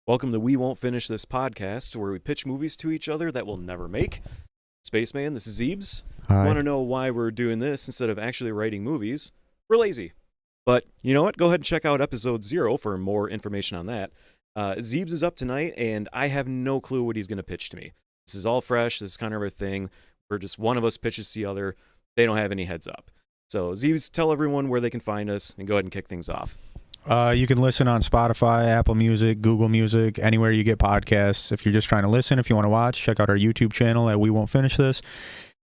Welcome to We Won't Finish This podcast, where we pitch movies to each other that we'll never make. Spaceman, this is Zeebs. Hi. Want to know why we're doing this instead of actually writing movies? We're lazy. But you know what? Go ahead and check out episode 0 for more information on that. Zeebs is up tonight, and I have no clue what he's going to pitch to me. This is all fresh. This is kind of our thing. We're just one of us pitches to the other. They don't have any heads up. So Zeebs, tell everyone where they can find us, and go ahead and kick things off. You can listen on Spotify, Apple Music, Google Music, anywhere you get podcasts. If you're just trying to listen, if you want to watch, check out our YouTube channel at We Won't Finish This.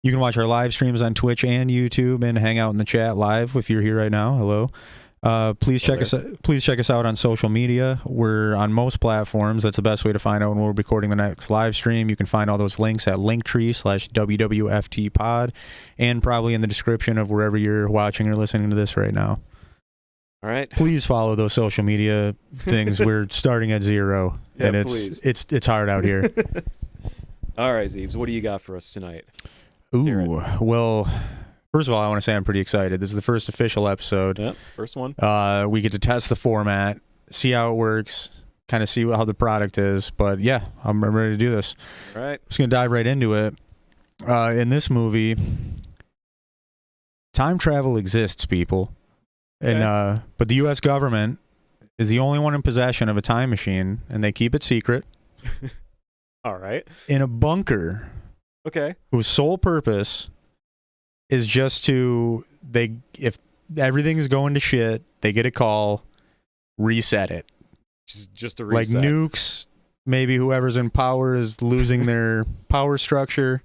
You can watch our live streams on Twitch and YouTube and hang out in the chat live if you're here right now. Hello. Please check us out on social media. We're on most platforms. That's the best way to find out when we're recording the next live stream. You can find all those links at linktree/WWFTpod and probably in the description of wherever you're watching or listening to this right now. All right. Please follow those social media things. We're starting at 0, Yeah, and please. it's hard out here. All right, Zeebs, what do you got for us tonight? Ooh, well, first of all, I want to say I'm pretty excited. This is the first official episode. Yep, first one. We get to test the format, see how it works, kind of see how the product is. But yeah, I'm ready to do this. All right. Just gonna dive right into it. In this movie, time travel exists, people. Okay. And but the U.S. government is the only one in possession of a time machine, and they keep it secret All right. in a bunker Okay. whose sole purpose is just if everything's going to shit, they get a call, reset it. Just a reset. Like nukes, maybe whoever's in power is losing their power structure.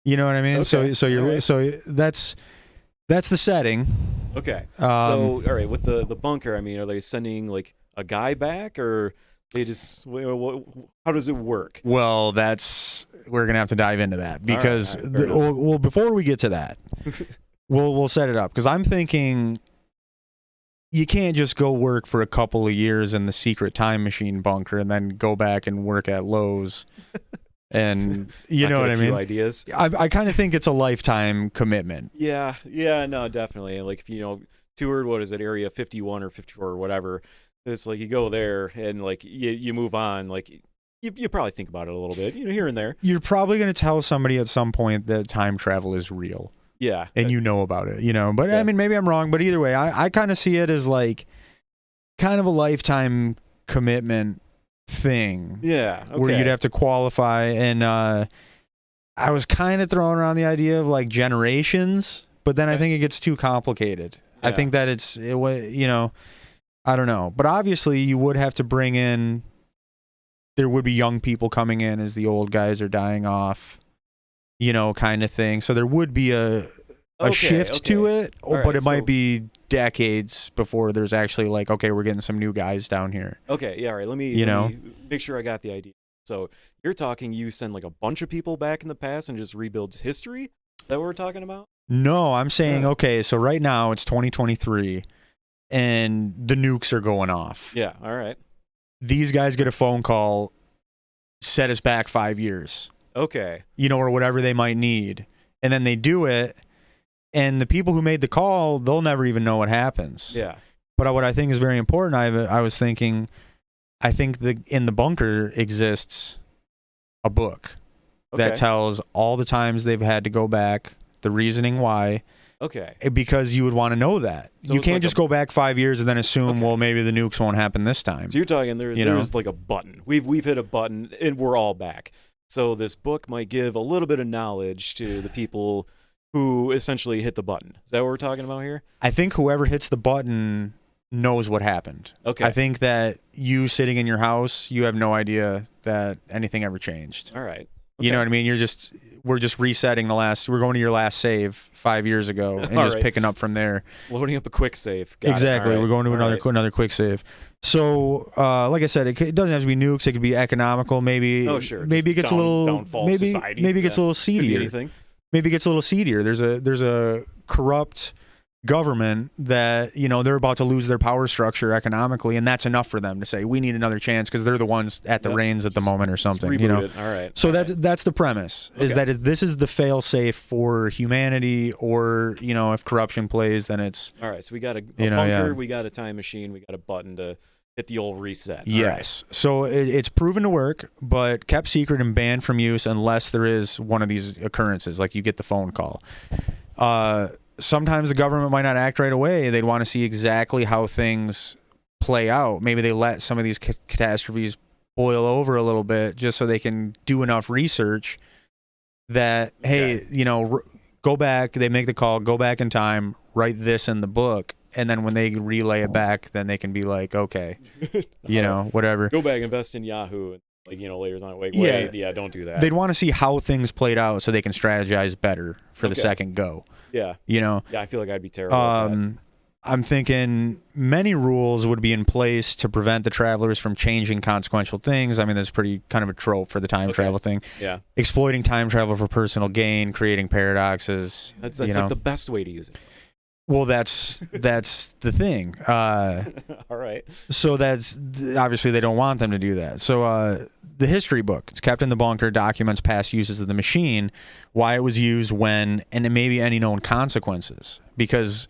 You know what I mean? Okay. So that's the setting. Okay. So, all right, with the bunker, I mean, are they sending like a guy back, or they just how does it work? Well, we're gonna have to dive into that because All right, fair enough. well, before we get to that, we'll set it up because I'm thinking you can't just go work for a couple of years in the secret time machine bunker and then go back and work at Lowe's. And you know what I mean? Ideas. I kind of think it's a lifetime commitment. Yeah, no, definitely. Like if toured, what is it, Area 51 or 54 or whatever? It's like you go there and like you move on. Like you probably think about it a little bit, here and there. You're probably going to tell somebody at some point that time travel is real. Yeah, and you know about it, But Yeah. I mean, maybe I'm wrong. But either way, I kind of see it as like kind of a lifetime commitment thing. Yeah, okay. Where you'd have to qualify. And I was kind of throwing around the idea of like generations, but then I think it gets too complicated. Yeah. I think that I don't know. But obviously you would have to bring in, there would be young people coming in as the old guys are dying off, kind of thing. So there would be a shift to it, but it might be decades before there's actually like, okay, we're getting some new guys down here. Okay, yeah, all right. Let me make sure I got the idea. So you're talking you send like a bunch of people back in the past and just rebuilds history? Is that what we're talking about? No, I'm saying, okay, so right now it's 2023 and the nukes are going off. Yeah, all right. These guys get a phone call, set us back 5 years. Okay. Or whatever they might need. And then they do it. And the people who made the call, they'll never even know what happens. Yeah. But what I think is very important, I was thinking, I think in the bunker exists a book that tells all the times they've had to go back, the reasoning why. Okay. Because you would want to know that. So you can't just go back 5 years and then assume, well, maybe the nukes won't happen this time. So you're talking there's like a button. We've hit a button and we're all back. So this book might give a little bit of knowledge to the people who essentially hit the button. Is that what we're talking about here? I think whoever hits the button knows what happened. Okay. I think that you sitting in your house, you have no idea that anything ever changed. All right. Okay. You know what I mean? We're just resetting we're going to your last save 5 years ago and just picking up from there. Loading up a quick save. Exactly. Right. We're going to another quick save. So, like I said, it doesn't have to be nukes. It could be economical. Maybe. Oh, sure. Maybe it gets a little. Downfall of society. Maybe it gets a little seedier. Could be anything. Maybe it gets a little seedier. There's a corrupt government that they're about to lose their power structure economically, and that's enough for them to say we need another chance because they're the ones at the reins at the moment or something. Reboot it. All right. So that's the premise is that this is the fail safe for humanity, or if corruption plays, then it's all right. So we got a bunker, we got a time machine, we got a button to hit the old reset. All Yes. So it's proven to work, but kept secret and banned from use unless there is one of these occurrences, like you get the phone call. Sometimes the government might not act right away. They'd want to see exactly how things play out. Maybe they let some of these catastrophes boil over a little bit just so they can do enough research that, hey, you know, go back. They make the call, go back in time, write this in the book. And then when they relay it back, then they can be like, okay, you know, whatever. Go back, invest in Yahoo. And, like, you know, later on, wait, yeah, don't do that. They'd want to see how things played out so they can strategize better for the second go. Yeah. You know? Yeah, I feel like I'd be terrible at that. I'm thinking many rules would be in place to prevent the travelers from changing consequential things. I mean, that's pretty kind of a trope for the time travel thing. Yeah. Exploiting time travel for personal gain, creating paradoxes. That's like the best way to use it. Well, that's the thing. All right. So that's obviously they don't want them to do that. So the history book, it's kept in the bunker, documents past uses of the machine, why it was used, when, and maybe any known consequences. Because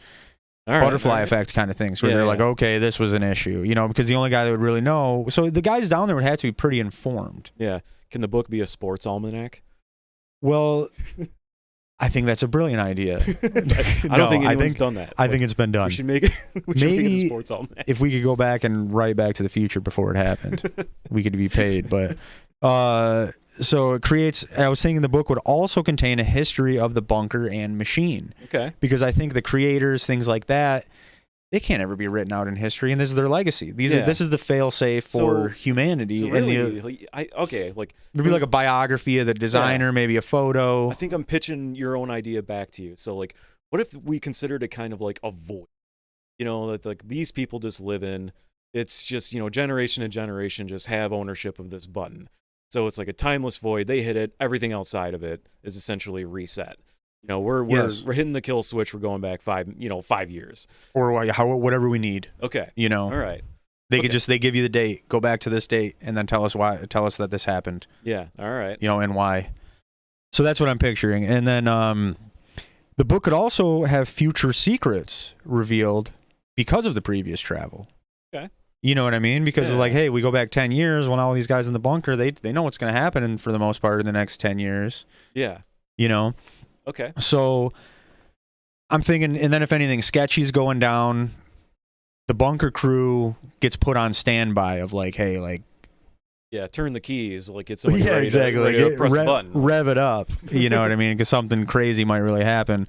butterfly effect kind of things where they're like, okay, this was an issue, you know, because the only guy that would really know. So the guys down there would have to be pretty informed. Yeah. Can the book be a sports almanac? Well, I think that's a brilliant idea. I don't think anyone's done that. I think it's been done. We should make it. Maybe make it a sports almanac. If we could go back and write Back to the Future before it happened, we could be paid. But so it creates. I was thinking the book would also contain a history of the bunker and machine. Okay. Because I think the creators, things like that, they can't ever be written out in history, and this is their legacy. This is the fail-safe for humanity. So really, maybe like a biography of the designer, maybe a photo. I think I'm pitching your own idea back to you. So like, what if we considered it kind of like a void? You know, that like these people just live in. It's just, you know, generation to generation just have ownership of this button. So it's like a timeless void. They hit it. Everything outside of it is essentially reset. You know, we're hitting the kill switch. We're going back 5 years, or whatever we need. Okay, you know, all right. They could they give you the date. Go back to this date, and then tell us that this happened. Yeah, all right. You know, and why. So that's what I'm picturing. And then the book could also have future secrets revealed because of the previous travel. Okay. You know what I mean? Because like, hey, we go back 10 years. When all these guys in the bunker, they know what's going to happen, and for the most part, in the next 10 years. Yeah. You know. Okay. So I'm thinking, and then if anything sketchy's going down, the bunker crew gets put on standby of like, hey, like, turn the keys, like it's ready exactly. ready to press the button, rev it up. You know what I mean? Because something crazy might really happen.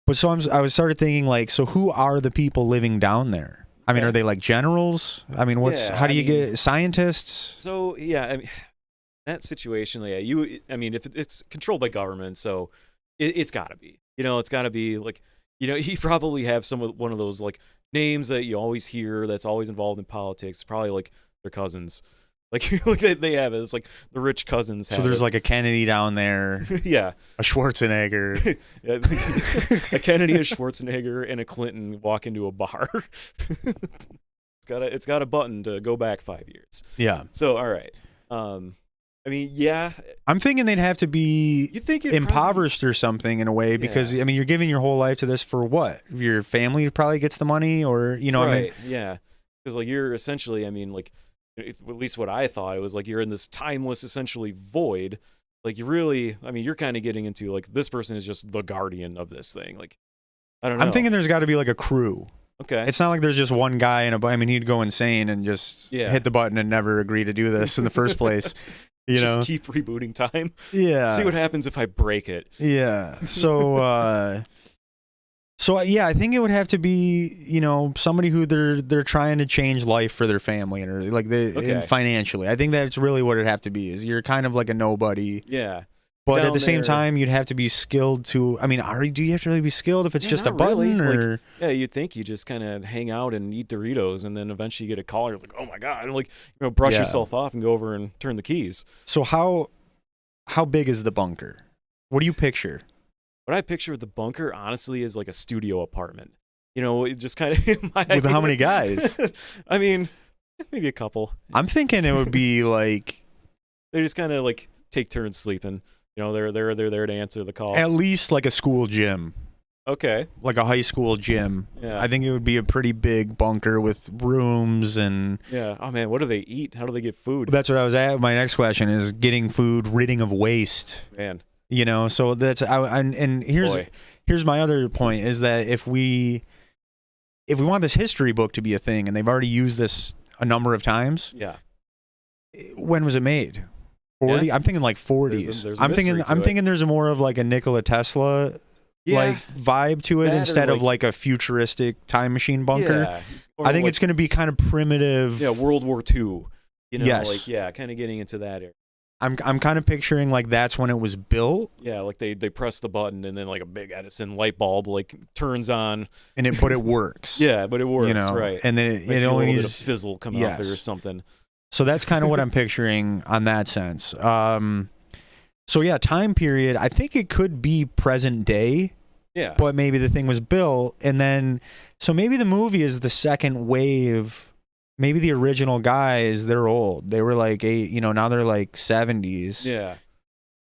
But so I started thinking like, so who are the people living down there? I mean, are they like generals? I mean, how do you get scientists? So I mean, that situation, if it's controlled by government, so. It's got to be, you know, it's got to be like, you know, you probably have one of those like names that you always hear that's always involved in politics, probably like their cousins. Like they have it. It's like the rich cousins have. So there's like a Kennedy down there. Yeah. A Schwarzenegger. A Kennedy, a Schwarzenegger, and a Clinton walk into a bar. It's got a button to go back 5 years. Yeah. So all right. I mean, yeah. I'm thinking they'd have to be impoverished or something in a way because, I mean, you're giving your whole life to this for what? Your family probably gets the money or, you know. Right, I mean? Yeah. Because, like, you're essentially, I mean, like, at least what I thought, it was like you're in this timeless, essentially, void. Like, you really, I mean, you're kind of getting into, like, this person is just the guardian of this thing. Like, I don't know. I'm thinking there's got to be, like, a crew. Okay. It's not like there's just one guy I mean, he'd go insane and just hit the button and never agree to do this in the first place. You just know? Keep rebooting time. Yeah. See what happens if I break it. Yeah. So, I think it would have to be, you know, somebody who they're trying to change life for their family and like and financially. I think that's really what it'd have to be. Is you're kind of like a nobody. Yeah. But at the same time, you'd have to be skilled to. I mean, do you have to really be skilled if it's just a button? Or you'd think you just kind of hang out and eat Doritos, and then eventually you get a call. You're like, oh my god! And like, you know, brush yourself off and go over and turn the keys. So how big is the bunker? What do you picture? What I picture with the bunker, honestly, is like a studio apartment. You know, it just kind of with how many guys? I mean, maybe a couple. I'm thinking it would be like they just kind of like take turns sleeping. You know, they're there to answer the call. At least like a school gym. Okay. like a high school gym. Yeah. I think it would be a pretty big bunker with rooms and. Yeah. Oh man, what do they eat? How do they get food? That's what I was at. My next question is getting food, ridding of waste. Man. So that's and Boy. here's my other point is that if we want this history book to be a thing, and they've already used this a number of times, Yeah. when was it made? 40? Yeah. I'm thinking like 40s. There's a I'm mystery to it. thinking there's a more of like a Nikola Tesla like vibe to it That or instead of like- like a futuristic time machine bunker. Yeah. Or I think like, it's going to be kind of primitive. yeah, World War II. Yes. Like yeah, kind of getting into that area. I'm kind of picturing like that's when it was built, Yeah, like they press the button and then like a big Edison light bulb like turns on. but it works. Yeah, but it works, right? And then I it see a only little bit of needs. fizzle come out there or something. So that's kind of what I'm picturing on that sense. So yeah, time period. I think it could be present day, Yeah. but maybe the thing was built, and then so maybe the movie is the second wave. Maybe the original guys, they're old. They were like now they're like 70s. Yeah.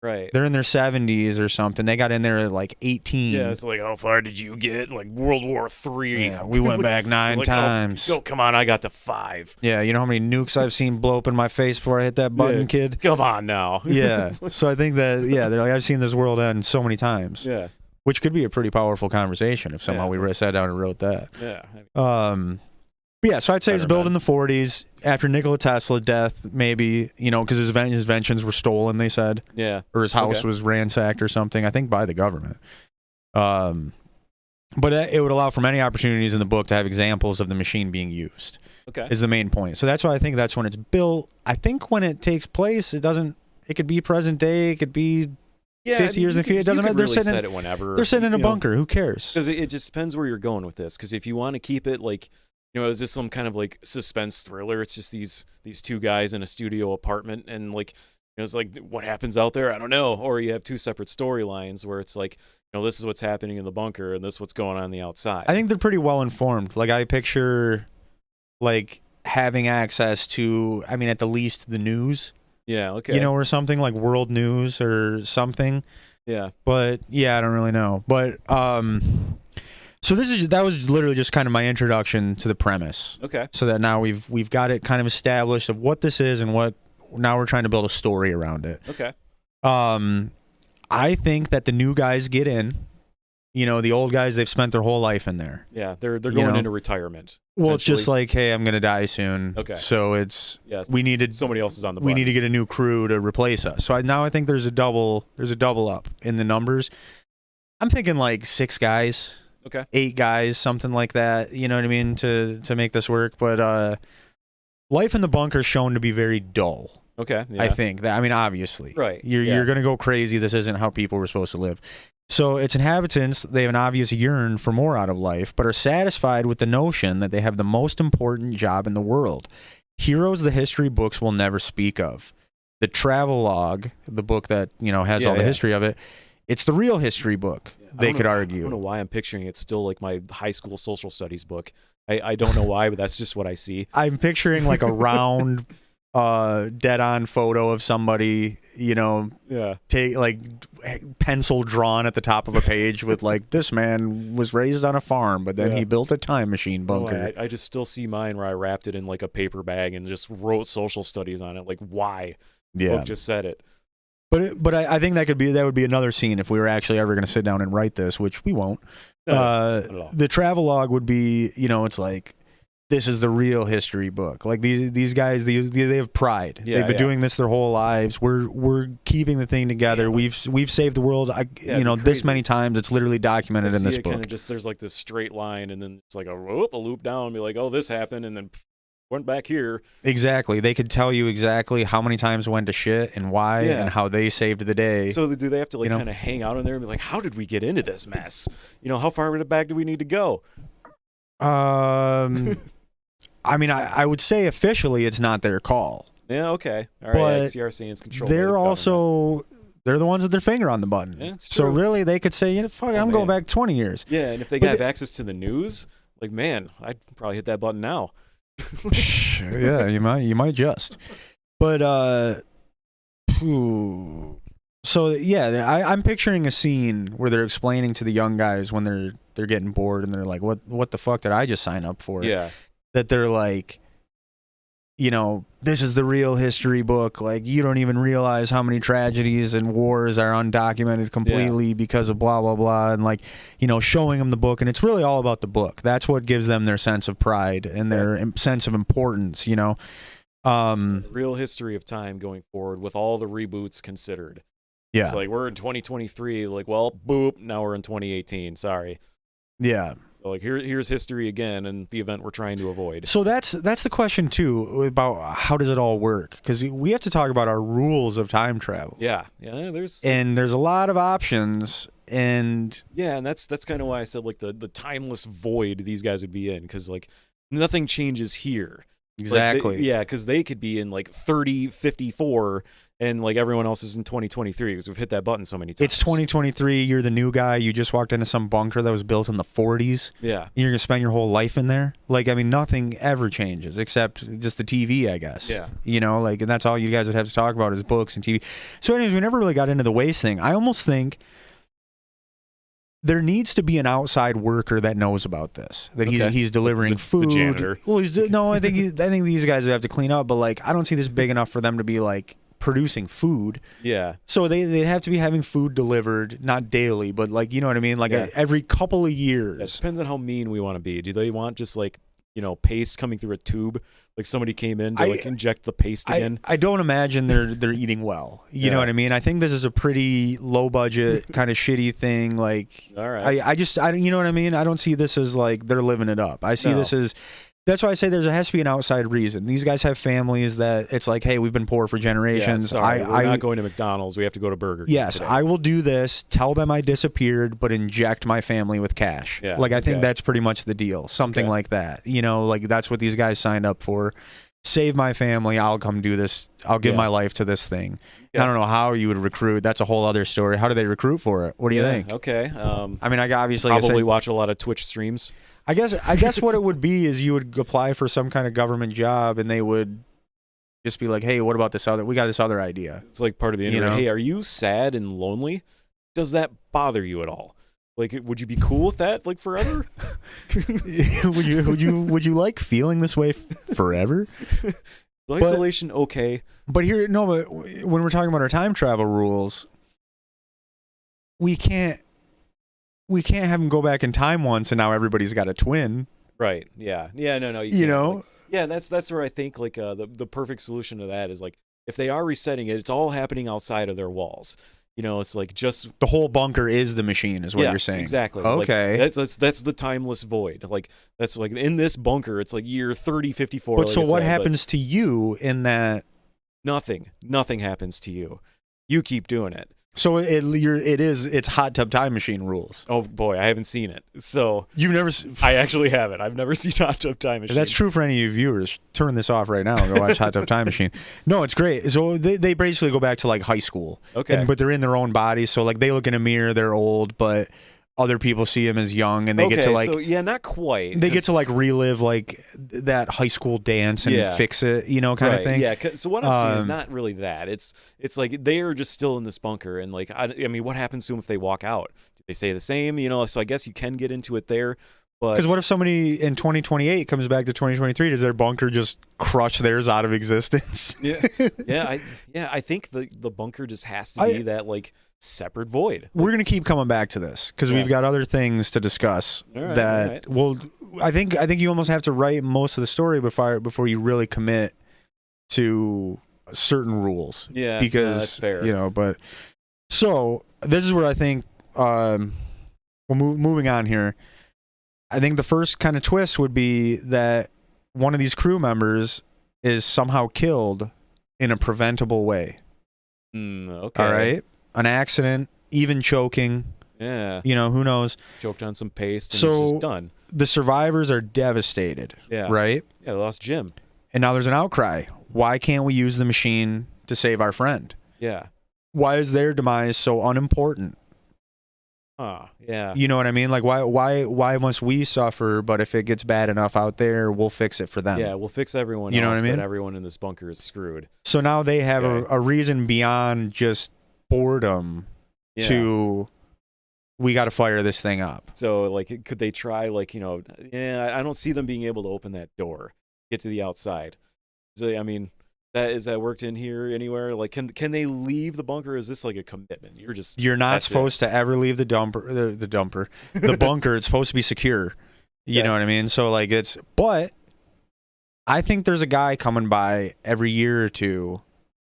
Right. They're in their 70s or something. They got in there at like 18. Yeah, it's like, how far did you get? Like World War III. Yeah, we went back 9 Like, times. Oh, come on, I got to 5. Yeah, you know how many nukes I've seen blow up in my face before I hit that button, Yeah. kid? Come on now. Yeah. So I think that, they're like, I've seen this world end so many times. Yeah. Which could be a pretty powerful conversation if somehow we sat down and wrote that. Yeah. But yeah, so I'd say it's Better built in the 40s after Nikola Tesla's death, maybe, because his inventions were stolen, they said, Yeah. or his house Okay. was ransacked or something, I think by the government. But it would allow for many opportunities in the book to have examples of the machine being used. Okay. Is the main point. So that's why I think that's when it's built. I think when it takes place, it could be present day, it could be 50 years in the future. It doesn't matter. They're set it whenever. They're sitting in a bunker. Who cares? Because it just depends where you're going with this. Because if you want to keep it like, is this some kind of like suspense thriller? It's just these two guys in a studio apartment, and like, it's like what happens out there? I don't know. Or you have two separate storylines where it's like, this is what's happening in the bunker, and this is what's going on the outside. I think they're pretty well informed. Like I picture, like having access to, at the least the news. Yeah. Okay. Or something like world news or something. Yeah. But yeah, I don't really know. But so that was literally just kind of my introduction to the premise. Okay. So that now we've got it kind of established of what this is and what now we're trying to build a story around it. Okay. I think that the new guys get in. The old guys, they've spent their whole life in there. Yeah, they're going into retirement. Well, it's just like, hey, I'm gonna die soon. Okay. So somebody else is on the button. We need to get a new crew to replace us. So I think there's a double up in the numbers. I'm thinking like 6 guys. Okay. 8 guys, something like that. You know what I mean, to make this work. But life in the bunker is shown to be very dull. Okay. Yeah. I think that. Obviously, right. You're gonna go crazy. This isn't how people were supposed to live. So its inhabitants, they have an obvious yearn for more out of life, but are satisfied with the notion that they have the most important job in the world. Heroes the history books will never speak of. The travelogue, the book that has all the history of it, it's the real history book. They could argue. I don't know why I'm picturing it still like my high school social studies book. I don't know why, but that's just what I see. I'm picturing like a round, dead-on photo of somebody, take like pencil drawn at the top of a page with like, this man was raised on a farm, but then he built a time machine bunker. I just still see mine where I wrapped it in like a paper bag and just wrote social studies on it. Like, why? The book just said it. But I think that would be another scene if we were actually ever going to sit down and write this, which we won't. The travelogue would be, it's like, this is the real history book. Like these guys, they have pride. They've been doing this their whole lives. We're keeping the thing together. We've saved the world. This many times. It's literally documented in this book. Kind of just there's like this straight line, and then it's like a loop down, and be like, oh, this happened, and then went back here. Exactly. They could tell you exactly how many times went to shit and why and how they saved the day. So do they have to like kind of hang out in there and be like, how did we get into this mess? How far back do we need to go? I would say officially it's not their call. Yeah, okay. All right, CRCN's control. They're the ones with their finger on the button. Yeah, it's true. So really they could say, fuck it, I'm going back 20 years. Yeah, and if they have access to the news, like, man, I'd probably hit that button now. Yeah, you might just. But So yeah, I'm picturing a scene where they're explaining to the young guys when they're getting bored and they're like, what the fuck did I just sign up for? Yeah. That they're like, this is the real history book. Like, you don't even realize how many tragedies and wars are undocumented completely because of blah, blah, blah. And like, showing them the book. And it's really all about the book. That's what gives them their sense of pride and their sense of importance, Real history of time going forward with all the reboots considered. Yeah. It's like, we're in 2023. Like, well, boop, now we're in 2018. Sorry. Yeah. So like, here's history again, and the event we're trying to avoid. So that's the question too, about how does it all work? Because we have to talk about our rules of time travel. Yeah. There's a lot of options, and that's kind of why I said like the timeless void these guys would be in, because like nothing changes here. Exactly. Like because they could be in like 3054 and like everyone else is in 2023 because we've hit that button so many times. It's 2023. You're the new guy. You just walked into some bunker that was built in the 40s. Yeah. And you're going to spend your whole life in there. Like, I mean, nothing ever changes except just the TV, I guess. Yeah. And that's all you guys would have to talk about is books and TV. So anyways, we never really got into the waste thing. I almost think there needs to be an outside worker that knows about this. That he's delivering food. The janitor. Well, I think these guys would have to clean up, but like I don't see this big enough for them to be like producing food. Yeah. So they'd have to be having food delivered, not daily, but like, you know what I mean? Like every couple of years. It depends on how mean we want to be. Do they want just like, paste coming through a tube? Like somebody came in to like inject the paste again? I don't imagine they're eating well. You know what I mean? I think this is a pretty low budget kind of shitty thing. Like, all right. I you know what I mean? I don't see this as like they're living it up. I see this as, that's why I say there has to be an outside reason. These guys have families that it's like, hey, we've been poor for generations. Yeah, sorry, we're not going to McDonald's. We have to go to Burger King. Yes, today. I will do this. Tell them I disappeared, but inject my family with cash. Yeah, like I think that's pretty much the deal. Something like that. Like that's what these guys signed up for. Save my family. I'll come do this. I'll give my life to this thing. I don't know how you would recruit. That's a whole other story. How do they recruit for it? What do you think? Okay. I mean, I obviously probably watch a lot of Twitch streams. I guess what it would be is you would apply for some kind of government job, and they would just be like, "Hey, what about this other? We got this other idea." It's like part of the interview. Hey, are you sad and lonely? Does that bother you at all? Like, would you be cool with that, like forever? would you like feeling this way forever? Isolation, okay. But when we're talking about our time travel rules, we can't have them go back in time once and now everybody's got a twin. Right. Yeah. Yeah. No. You know. Like, that's where I think like the perfect solution to that is like if they are resetting it, it's all happening outside of their walls. It's like just the whole bunker is the machine, is what you're saying. Exactly. Okay. Like, that's the timeless void. Like that's like in this bunker, it's like year 3054. But so what happens to you in that? Nothing happens to you. You keep doing it. So it's hot tub time machine rules. Oh boy, I haven't seen it. So you've never? I actually haven't. I've never seen Hot Tub Time Machine. If that's true for any of you viewers. Turn this off right now and go watch Hot Tub Time Machine. No, it's great. So they basically go back to like high school. Okay. But they're in their own bodies. So like they look in a mirror, they're old, but other people see them as young, and they get to like. So not quite. They get to like relive like that high school dance and fix it, kind of thing. Yeah. So what I'm seeing is not really that. It's like they are just still in this bunker, and like I mean, what happens to them if they walk out? Do they say the same? So I guess you can get into it there. Because what if somebody in 2028 comes back to 2023? Does their bunker just crush theirs out of existence? I think the bunker just has to be that like separate void. We're gonna keep coming back to this because we've got other things to discuss. Well, I think you almost have to write most of the story before you really commit to certain rules. Yeah, because that's fair. But so this is where I think moving on here. I think the first kind of twist would be that one of these crew members is somehow killed in a preventable way. Okay. All right. An accident, even choking. Yeah. Who knows? Choked on some paste and it's just done. The survivors are devastated. Yeah. Right? Yeah, they lost Jim. And now there's an outcry. Why can't we use the machine to save our friend? Yeah. Why is their demise so unimportant? Yeah. You know what I mean? Like why must we suffer, but if it gets bad enough out there, we'll fix it for them. Yeah, we'll fix everyone else, what I mean? But everyone in this bunker is screwed. So now they have a reason beyond just boredom to we got to fire this thing up. So like, could they try like, I don't see them being able to open that door, get to the outside. So I mean, is that worked in here anywhere? Like, can they leave the bunker? Or is this like a commitment? You're not supposed to ever leave the the bunker. It's supposed to be secure. You know what I mean? So like but I think there's a guy coming by every year or two.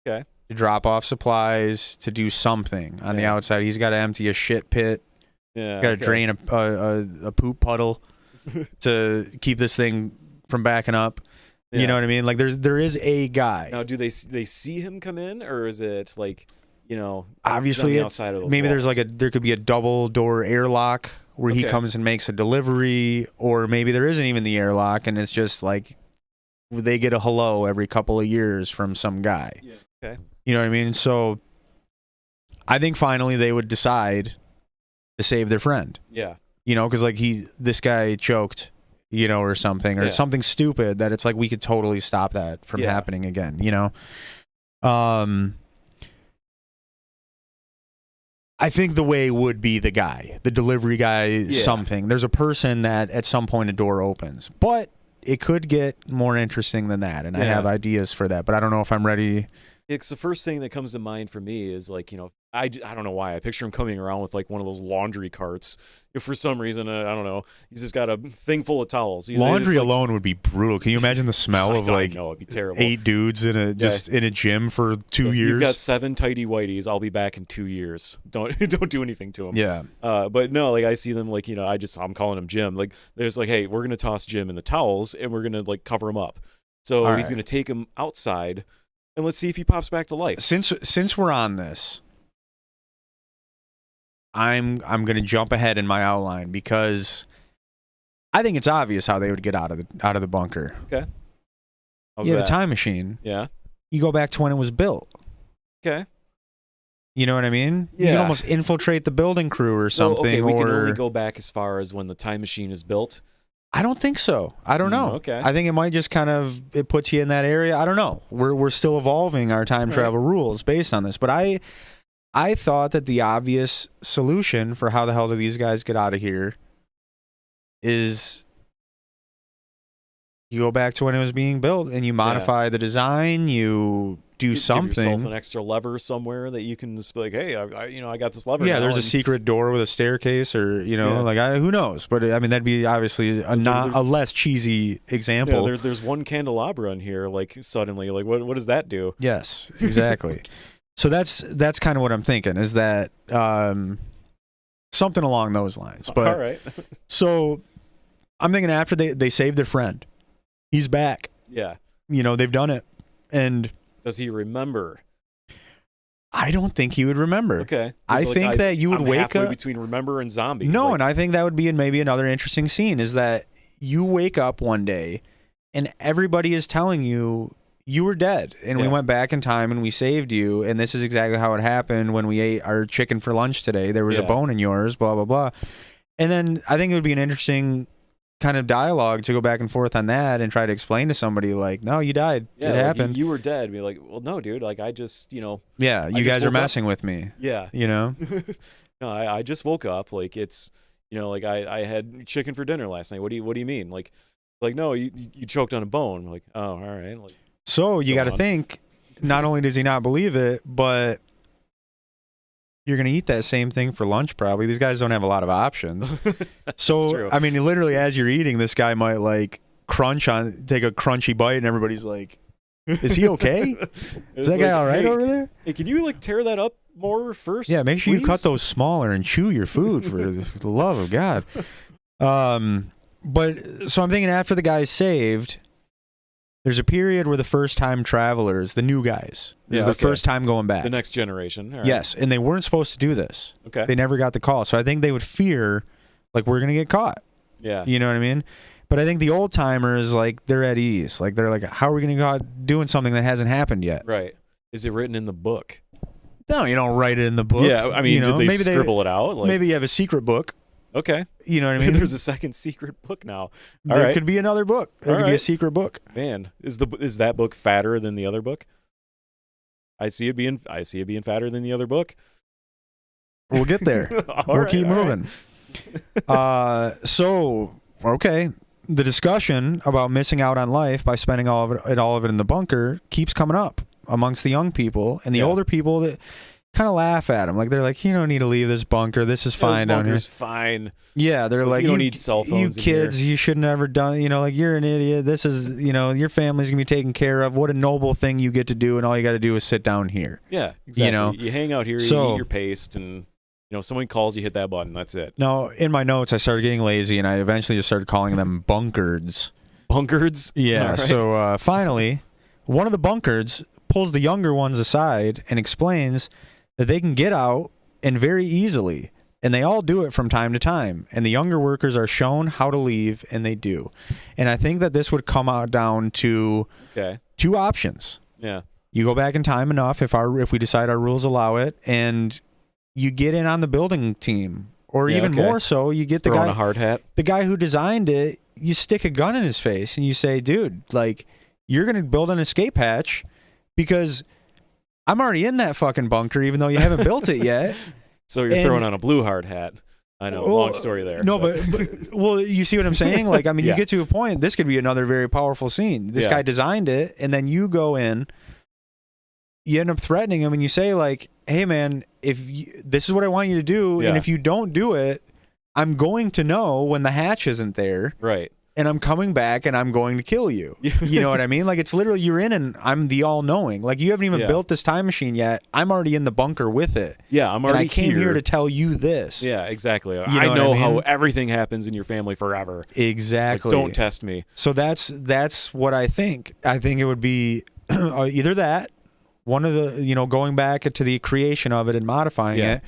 Okay. To drop off supplies, to do something on the outside. He's got to empty a shit pit. Yeah. Got to drain a poop puddle to keep this thing from backing up. You know what I mean? Like there is a guy. Now, do they see him come in, or is it like, obviously outside of those maybe walls? there could be a double door airlock where he comes and makes a delivery, or maybe there isn't even the airlock and it's just like they get a hello every couple of years from some guy. Yeah. Okay. You know what I mean? So I think finally they would decide to save their friend. Yeah. Because like this guy choked, or something, or something stupid that it's like we could totally stop that from happening again. I think the way would be the guy, the delivery guy, something. There's a person that at some point a door opens, but it could get more interesting than that, and I have ideas for that, but I don't know if I'm ready. It's the first thing that comes to mind for me is like, I don't know why I picture him coming around with like one of those laundry carts. If for some reason, I don't know, he's just got a thing full of towels. Laundry alone would be brutal. Can you imagine the smell of like it'd be terrible. 8 dudes in a gym for 2 years? You've got 7 tidy whities. I'll be back in 2 years. Don't do anything to them. Yeah. But no, like I see them like, I'm calling him Jim. Like there's like, hey, we're gonna toss Jim in the towels and we're gonna like cover him up. So he's gonna take him outside. And let's see if he pops back to life. Since we're on this, I'm going to jump ahead in my outline because I think it's obvious how they would get out of the bunker. Okay. You have a time machine. Yeah. You go back to when it was built. Okay. You know what I mean? Yeah. You can almost infiltrate the building crew or something. Okay, we can only go back as far as when the time machine is built. I don't think so. I don't know. Okay. I think it might just it puts you in that area. I don't know. We're still evolving our time travel rules based on this. But I thought that the obvious solution for how the hell do these guys get out of here is you go back to when it was being built and you modify the design, you do something. Give yourself an extra lever somewhere that you can just be like, hey, I got this lever. Yeah, there's a secret door with a staircase, or who knows? But I mean, that'd be obviously a less cheesy example. Yeah, there's one candelabra in here. Like suddenly, like what does that do? Yes, exactly. So that's kind of what I'm thinking. Is that something along those lines? But all right. So I'm thinking after they saved their friend, he's back. Yeah. They've done it, and. Does he remember? I don't think he would remember. Okay. I think that you would wake halfway up between remember and zombie. No, and I think that would be maybe another interesting scene is that you wake up one day and everybody is telling you you were dead and we went back in time and we saved you and this is exactly how it happened when we ate our chicken for lunch today. There was a bone in yours, blah, blah, blah. And then I think it would be an interesting kind of dialogue to go back and forth on that and try to explain to somebody like, no, you died. Yeah, it happened. You were dead. Be like, well, no, dude. Like I just, Yeah, you guys are messing with me. Yeah. No, I just woke up. Like it's, like I had chicken for dinner last night. What do you mean? Like no, you choked on a bone. I'm like, oh, all right. Like, so you got to think. Not only does he not believe it, but you're going to eat that same thing for lunch probably. These guys don't have a lot of options. So, I mean, literally as you're eating, this guy might like take a crunchy bite and everybody's like, is he okay? Is that guy all right over there? Hey, can you like tear that up more first? Yeah, make sure please? You cut those smaller and chew your food for the love of God. But so I'm thinking after the guy's saved, there's a period where the first-time travelers, the new guys, this is the first time going back. The next generation. All right. Yes, and they weren't supposed to do this. Okay. They never got the call. So I think they would fear, like, we're going to get caught. Yeah. You know what I mean? But I think the old-timers, like, they're at ease. Like, they're like, how are we going to go out doing something that hasn't happened yet? Right. Is it written in the book? No, you don't write it in the book. Yeah, I mean, did they scribble it out? Like, maybe you have a secret book. Okay. You know what I mean? There's a second secret book now. There could be another book. There could be a secret book. Man, is that book fatter than the other book? I see it being fatter than the other book. We'll get there. We'll keep moving. So, okay. The discussion about missing out on life by spending all of it in the bunker keeps coming up amongst the young people and the older people that kind of laugh at him. Like, they're like, you don't need to leave this bunker. This is fine down here. This bunker's fine. Yeah, they're like, you don't need cell phones. You kids, you should never done. Like, you're an idiot. This is, your family's gonna be taken care of. What a noble thing you get to do, and all you got to do is sit down here. Yeah, exactly. You hang out here, you eat your paste, and someone calls, you hit that button. That's it. Now, in my notes, I started getting lazy, and I eventually just started calling them bunkards. Bunkards? Yeah. Right. So finally, one of the bunkards pulls the younger ones aside and explains that they can get out and very easily. And they all do it from time to time. And the younger workers are shown how to leave, and they do. And I think that this would come out down to two options. Yeah. You go back in time enough, if we decide our rules allow it, and you get in on the building team. Or even more so, you get a hard hat. The guy who designed it, you stick a gun in his face, and you say, dude, like, you're going to build an escape hatch because I'm already in that fucking bunker, even though you haven't built it yet. So you're throwing on a blue hard hat. I know, long story there. No, but well, you see what I'm saying? Like, I mean, you get to a point, this could be another very powerful scene. This guy designed it, and then you go in, you end up threatening him, and you say, like, hey, man, this is what I want you to do, and if you don't do it, I'm going to know when the hatch isn't there. Right. And I'm coming back, and I'm going to kill you. You know what I mean? Like, it's literally, you're in, and I'm the all-knowing. Like, you haven't even built this time machine yet. I'm already in the bunker with it. Yeah, I'm already here. And I came here to tell you this. Yeah, exactly. I know how everything happens in your family forever. Exactly. Like, don't test me. So that's what I think. I think it would be either that, one of the, going back to the creation of it and modifying it,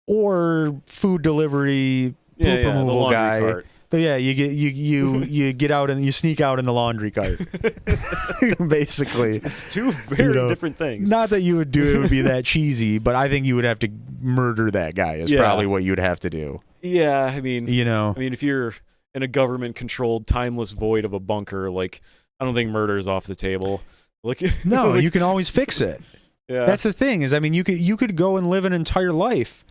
or food delivery, poop removal guy. Cart. So you get out and you sneak out in the laundry cart. Basically, it's two very different things. Not that you would do it would be that cheesy, but I think you would have to murder that guy. Is probably what you'd have to do. Yeah, I mean, if you're in a government-controlled, timeless void of a bunker, like, I don't think murder is off the table. Like, no, you can always fix it. Yeah, that's the thing. Is, I mean, you could go and live an entire life,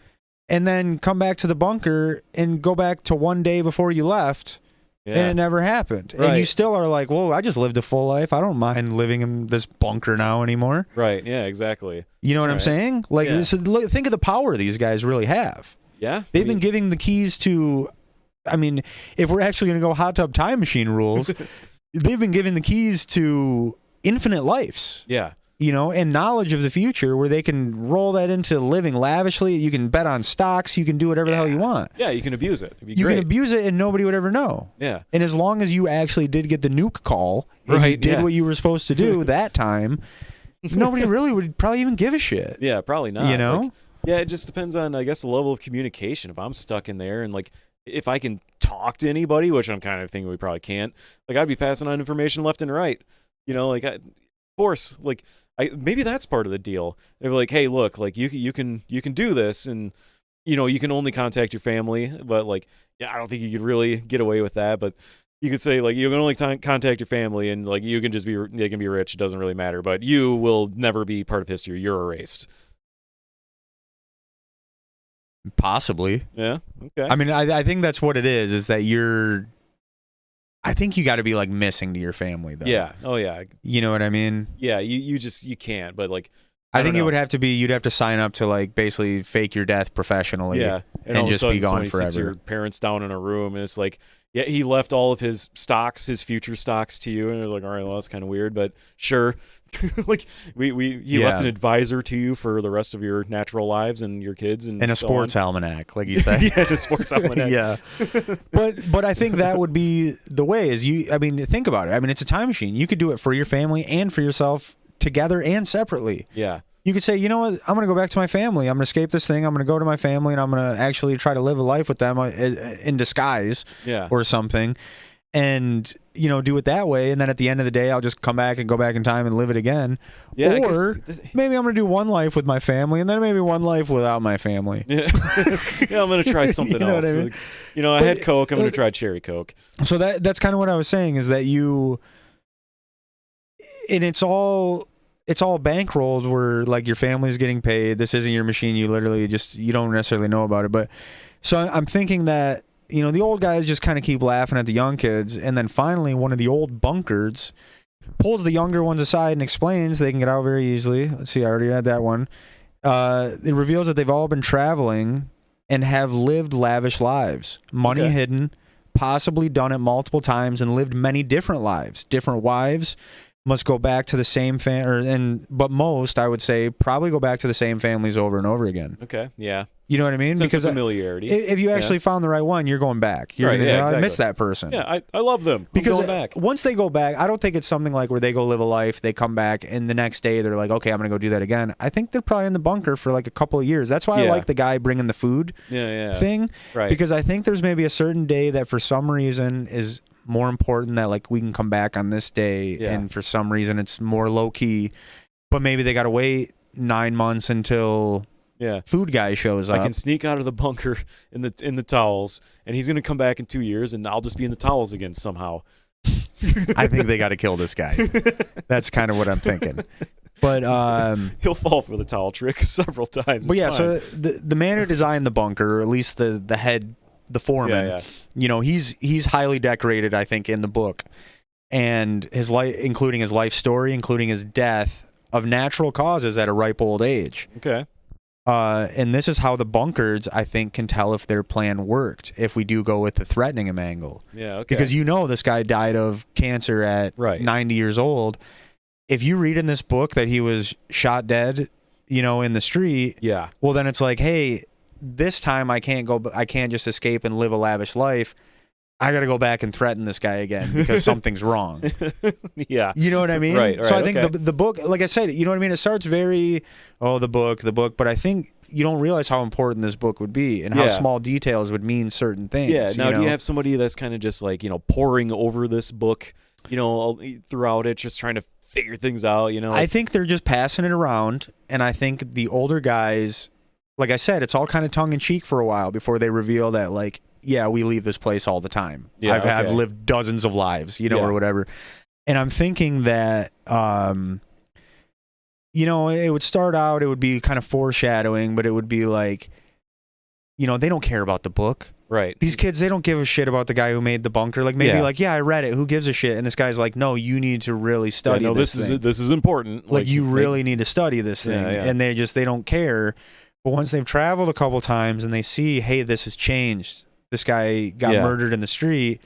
and then come back to the bunker and go back to one day before you left, and it never happened. Right. And you still are like, well, I just lived a full life. I don't mind living in this bunker now anymore. Right, yeah, exactly. You know what I'm saying? Like, so think of the power these guys really have. Yeah. They've been giving the keys to, I mean, if we're actually going to go hot tub time machine rules, they've been giving the keys to infinite lives. Yeah. And knowledge of the future where they can roll that into living lavishly. You can bet on stocks. You can do whatever the hell you want. Yeah, you can abuse it. You can abuse it and nobody would ever know. Yeah. And as long as you actually did get the nuke call and you did what you were supposed to do that time, nobody really would probably even give a shit. Yeah, probably not. Like, it just depends on, I guess, the level of communication. If I'm stuck in there and, like, if I can talk to anybody, which I'm kind of thinking we probably can't, like, I'd be passing on information left and right. Of course, like, maybe that's part of the deal. They're like, hey, look, like, you can do this, and you can only contact your family, but, like, I don't think you could really get away with that. But you could say, like, you can only contact your family, and, like, you can just they can be rich. It doesn't really matter, but you will never be part of history. You're erased. Possibly. Yeah. Okay. I mean, I think that's what it is that I think you got to be, like, missing to your family, though. Yeah. Oh, yeah. You know what I mean? Yeah. You can't. But, like, I think it would have to be, you'd have to sign up to, like, basically fake your death professionally. Yeah. And just be gone forever. Sits your parents down in a room, and it's like, yeah, he left all of his stocks, his future stocks, to you, and they're like, all right, well, that's kind of weird, but sure. Like, he left an advisor to you for the rest of your natural lives and your kids and a sports almanac, like you said. Yeah, a sports almanac. Yeah. But I think that would be the way. Think about it. I mean, it's a time machine. You could do it for your family and for yourself together and separately. Yeah. You could say, you know what, I'm going to go back to my family. I'm going to escape this thing. I'm going to go to my family, and I'm going to actually try to live a life with them in disguise or something. And, do it that way. And then at the end of the day, I'll just come back and go back in time and live it again. Yeah, or maybe I'm going to do one life with my family, and then maybe one life without my family. Yeah, I'm going to try something else. I mean? I had Coke. I'm going to try cherry Coke. So that's kind of what I was saying, is that and it's all it's all bankrolled where like your family's getting paid. This isn't your machine. You literally you don't necessarily know about it. But so I'm thinking that, the old guys just kind of keep laughing at the young kids. And then finally one of the old bunkards pulls the younger ones aside and explains they can get out very easily. Let's see, I already had that one. It reveals that they've all been traveling and have lived lavish lives, money hidden, possibly done it multiple times, and lived many different lives. Different wives must go back to the same but most, I would say, probably go back to the same families over and over again. Okay, yeah. You know what I mean? Sense because of familiarity. If you actually found the right one, you're going back. You're gonna say, exactly. I miss that person. Yeah, I love them. Because I'm going back. once they go back, I don't think it's something like where they go live a life, they come back, and the next day they're like, okay, I'm going to go do that again. I think they're probably in the bunker for like a couple of years. That's why I like the guy bringing the food thing. Right. Because I think there's maybe a certain day that for some reason is more important that like we can come back on this day, and for some reason it's more low key, but maybe they got to wait 9 months until food guy shows up. I can sneak out of the bunker in the towels, and he's gonna come back in 2 years, and I'll just be in the towels again somehow. I think they got to kill this guy. That's kind of what I'm thinking. But he'll fall for the towel trick several times. But so the man who designed the bunker, or at least the head, the foreman, he's highly decorated, I think, in the book, and his life, including his life story, including his death of natural causes at a ripe old age. Okay. And this is how the bunkers, I think, can tell if their plan worked, if we do go with the threatening him angle. Yeah, okay. Because this guy died of cancer at 90 years old. If you read in this book that he was shot dead, in the street, well, then it's like, hey, this time I can't just escape and live a lavish life. I got to go back and threaten this guy again because something's wrong. Yeah. You know what I mean? Right. So I think the book, like I said, you know what I mean? It starts very, the book, but I think you don't realize how important this book would be and how small details would mean certain things. Yeah. Now, do you have somebody that's kind of just like, poring over this book, throughout it, just trying to figure things out, I think they're just passing it around, and I think the older guys, like I said, it's all kind of tongue-in-cheek for a while before they reveal that, like, yeah, we leave this place all the time. Yeah, I've lived dozens of lives, or whatever. And I'm thinking that, it would start out, it would be kind of foreshadowing, but it would be like, they don't care about the book. Right. These kids, they don't give a shit about the guy who made the bunker. Like maybe I read it. Who gives a shit? And this guy's like, no, you need to really study this thing. This is important. Like you really need to study this thing. And they don't care. But once they've traveled a couple times and they see, hey, this has changed. This guy got murdered in the street.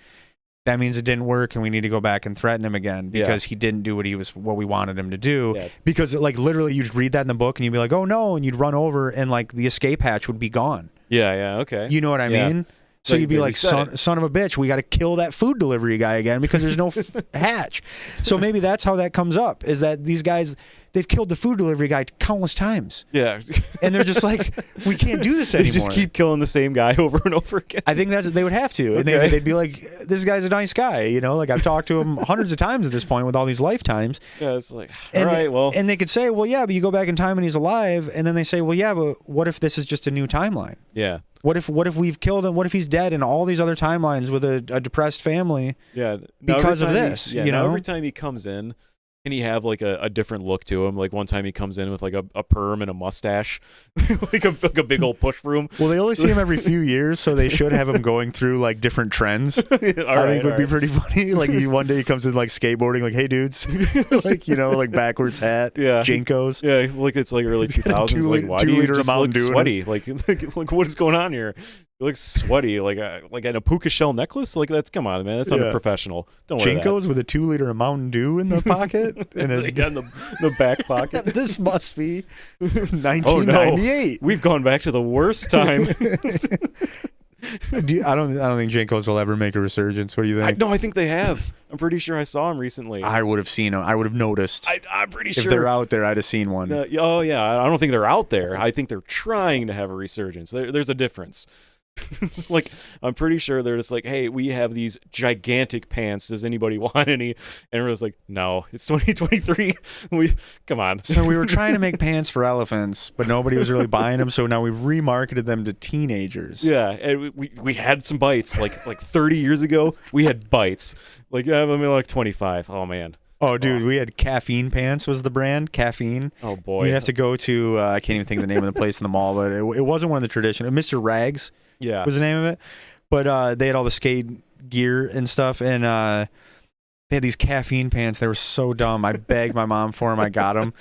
That means it didn't work, and we need to go back and threaten him again because he didn't do what we wanted him to do. Yeah. Because like literally, you'd read that in the book, and you'd be like, "Oh no!" and you'd run over, and like the escape hatch would be gone. Yeah, okay. You know what I mean? So you'd be like, son of a bitch, we got to kill that food delivery guy again because there's no hatch. So maybe that's how that comes up, is that these guys, they've killed the food delivery guy countless times. Yeah. And they're just like, we can't do this anymore. They just keep killing the same guy over and over again. I think they would have to. And they'd be like, this guy's a nice guy. Like I've talked to him hundreds of times at this point with all these lifetimes. Yeah, it's like, all right, well. And they could say, well, yeah, but you go back in time and he's alive. And then they say, well, yeah, but what if this is just a new timeline? Yeah. What if we've killed him? What if he's dead in all these other timelines with a depressed family? Yeah, because of this. Every time he comes in, can he have like a different look to him? Like one time he comes in with like a perm and a mustache, like a big old push broom. Well, they only see him every few years, so they should have him going through like different trends. I think would be pretty funny. Like one day he comes in like skateboarding, like, hey dudes, like like backwards hat, JNCOs. Yeah, like it's like early 2000s. Like why do you just look sweaty? Like what is going on here? You look sweaty, like an a puka shell necklace. Like come on, man, that's unprofessional. Don't wear that. JNCOs with a 2-liter of Mountain Dew in the pocket, and in the back pocket. This must be 1998. No. We've gone back to the worst time. I don't think JNCOs will ever make a resurgence. What do you think? No, I think they have. I'm pretty sure I saw them recently. I would have seen them. I would have noticed. I'm pretty sure. If they're out there, I'd have seen one. Oh, yeah. I don't think they're out there. I think they're trying to have a resurgence. There's a difference. Like, I'm pretty sure they're just like, hey, we have these gigantic pants. Does anybody want any? And everyone's like, no, it's 2023. Come on. So we were trying to make pants for elephants, but nobody was really buying them. So now we've remarketed them to teenagers. Yeah, and we had some bites like 30 years ago. We had bites. Like 25. Oh man. Oh, dude, we had Caffeine Pants was the brand. Caffeine. Oh boy. You'd have to go to I can't even think of the name of the place in the mall, but it wasn't one of the traditional. Mr. Rags Yeah. was the name of it. But they had all the skate gear and stuff, and they had these Caffeine Pants. They were so dumb. I begged my mom for them. I got them.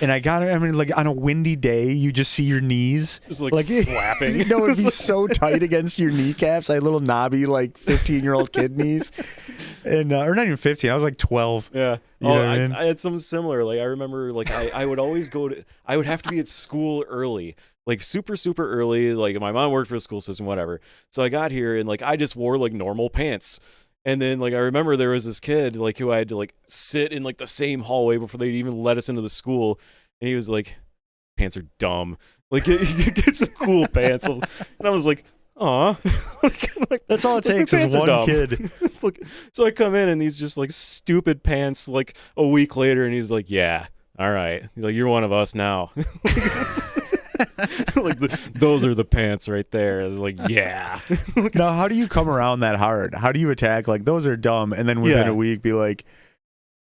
And I got it. I mean, like on a windy day, you just see your knees Just like flapping. You know, it'd be so tight against your kneecaps. I had little knobby, like 15-year-old kid knees, and or not even 15. I was like 12. Yeah. You know Oh, what I mean? I had something similar. Like I remember, like I would always I would have to be at school early, like super early. Like my mom worked for the school system, whatever. So I got here and like I just wore like normal pants. And then, like, I remember there was this kid, like, who I had to, like, sit in, like, the same hallway before they'd even let us into the school. And he was like, pants are dumb. Like, get some cool pants. And I was like, aw. Like, That's all it takes is one kid. Like, so I come in, and these just, like, stupid pants, like, a week later, and he's like, yeah, all right. He's like, you're one of us now. Like those are the pants right there. I was like, yeah. Now, how do you come around that hard? How do you attack like those are dumb, and then within a week be like,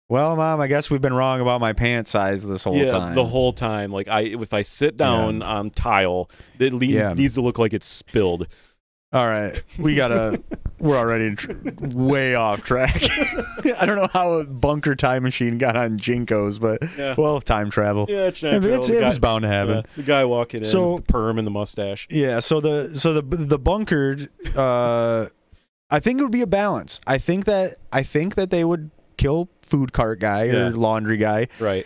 well, Mom, I guess we've been wrong about my pant size this whole time. The whole time. Like if I sit down on tile, it needs to look like it's spilled. All right, we're already way off track. I don't know how a bunker time machine got on JNCOs, but well, time travel. Yeah, time travel. It was bound to happen. The guy walking in with the perm and the mustache. Yeah, so the bunkered, I think it would be a balance. I think that they would kill food cart guy or laundry guy, right?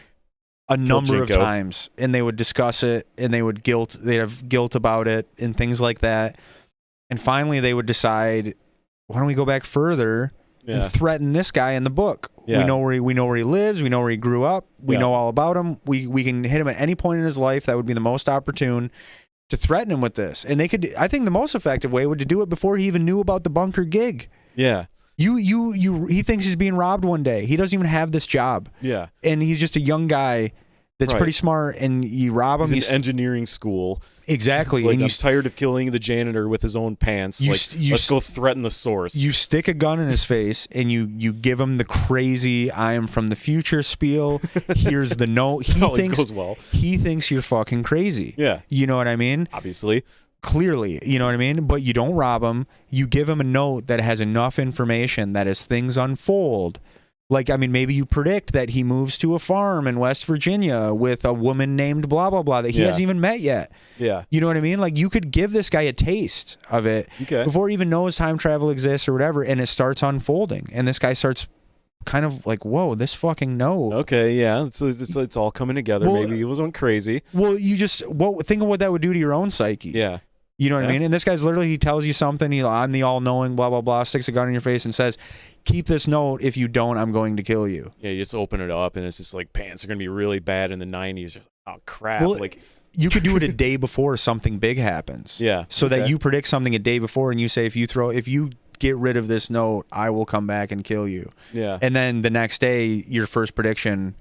A number of times, and they would discuss it, and they'd have guilt about it, and things like that. And finally, they would decide, why don't we go back further and threaten this guy in the book? Yeah. We know where he lives. We know where he grew up. We know all about him. We can hit him at any point in his life. That would be the most opportune to threaten him with this. And I think the most effective way would to do it before he even knew about the bunker gig. Yeah. He thinks he's being robbed one day. He doesn't even have this job. Yeah. And he's just a young guy that's pretty smart, and you rob him. He's in engineering school. Exactly. Like, I'm tired of killing the janitor with his own pants. Let's go threaten the source. You stick a gun in his face, and you give him the crazy "I am from the future" spiel. Here's the note. He goes well. He thinks you're fucking crazy. Yeah. You know what I mean? Obviously. Clearly, you know what I mean? But you don't rob him. You give him a note that has enough information that as things unfold, like, I mean, maybe you predict that he moves to a farm in West Virginia with a woman named blah, blah, blah that he hasn't even met yet. Yeah. You know what I mean? Like, you could give this guy a taste of it before he even knows time travel exists or whatever, and it starts unfolding. And this guy starts kind of like, whoa, this fucking note. Okay, yeah. It's all coming together. Well, maybe he wasn't crazy. Well, think of what that would do to your own psyche. Yeah. You know what I mean? And this guy's literally, he tells you something, I'm the all-knowing, blah, blah, blah, sticks a gun in your face and says, keep this note. If you don't, I'm going to kill you. Yeah, you just open it up, and it's just like, pants are going to be really bad in the 90s. Oh, crap. Well, like, you could do it a day before something big happens. Yeah. So that you predict something a day before, and you say, if you get rid of this note, I will come back and kill you. Yeah. And then the next day, your first prediction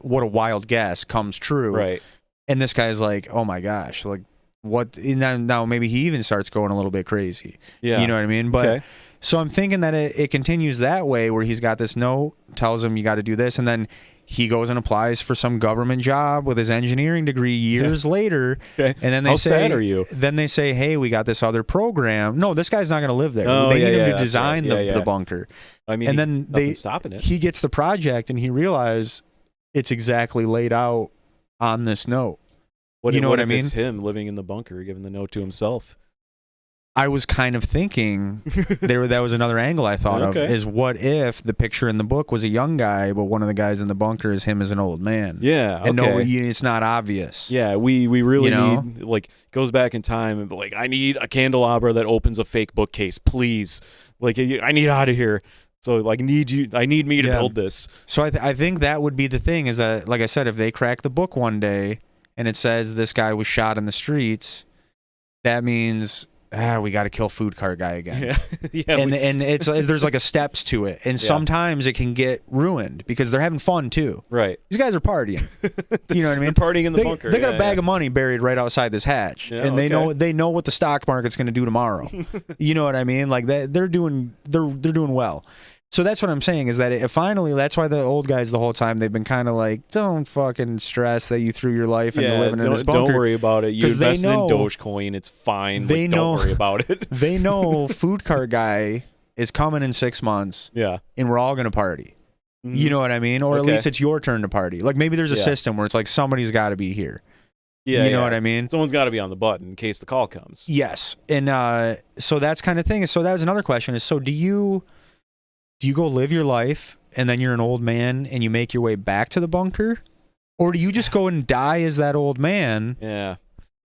what a wild guess, comes true. Right. And this guy's like, oh my gosh, like, what? Now maybe he even starts going a little bit crazy. Yeah. You know what I mean? But so I'm thinking that it continues that way, where he's got this note, tells him you got to do this, and then he goes and applies for some government job with his engineering degree years later. Okay. And then they say, sad are you? Then they say, hey, we got this other program. No, this guy's not going to live there. They need him to design the bunker. I mean, and then stopping it. He gets the project, and he realizes it's exactly laid out on this note. What I mean? It's him living in the bunker, giving the note to himself. I was kind of thinking that was another angle I thought of, is what if the picture in the book was a young guy, but one of the guys in the bunker is him as an old man? Yeah. And no, it's not obvious. Yeah, we really need, like, goes back in time and, like, I need a candelabra that opens a fake bookcase, please. Like, I need out of here. So, like, I need me to build this. So I think that would be the thing, is that, like I said, if they crack the book one day and it says this guy was shot in the streets, that means we got to kill food cart guy again. Yeah. And it's there's like a steps to it, and sometimes it can get ruined because they're having fun too. Right. These guys are partying. You know what I mean? They're partying in the bunker. They got a bag of money buried right outside this hatch, and they know what the stock market's going to do tomorrow. You know what I mean? Like they're doing well. So that's what I'm saying is that finally, that's why the old guys the whole time, they've been kind of like, don't fucking stress that you threw your life into living in this bunker. Don't worry about it. You invested in Dogecoin. It's fine. They don't worry about it. They know food cart guy is coming in 6 months. Yeah. And we're all going to party. Mm-hmm. You know what I mean? Or at least it's your turn to party. Like maybe there's a system where it's like somebody's got to be here. Yeah. You know what I mean? Someone's got to be on the button in case the call comes. Yes. And so that's kind of thing. So that was another question is, so do you go live your life and then you're an old man and you make your way back to the bunker? Or do you just go and die as that old man? Yeah.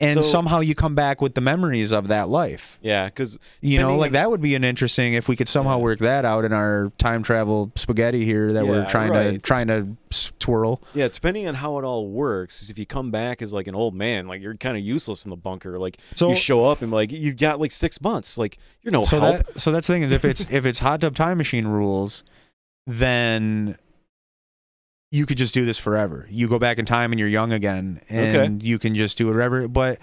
And somehow you come back with the memories of that life. Yeah, because like that would be an interesting if we could somehow work that out in our time travel spaghetti here that we're trying to twirl. Yeah, depending on how it all works, is if you come back as like an old man, like you're kind of useless in the bunker. Like you show up and like you've got like 6 months, like you're no help. So that's the thing is if it's hot tub time machine rules, then you could just do this forever. You go back in time and you're young again, and you can just do whatever. But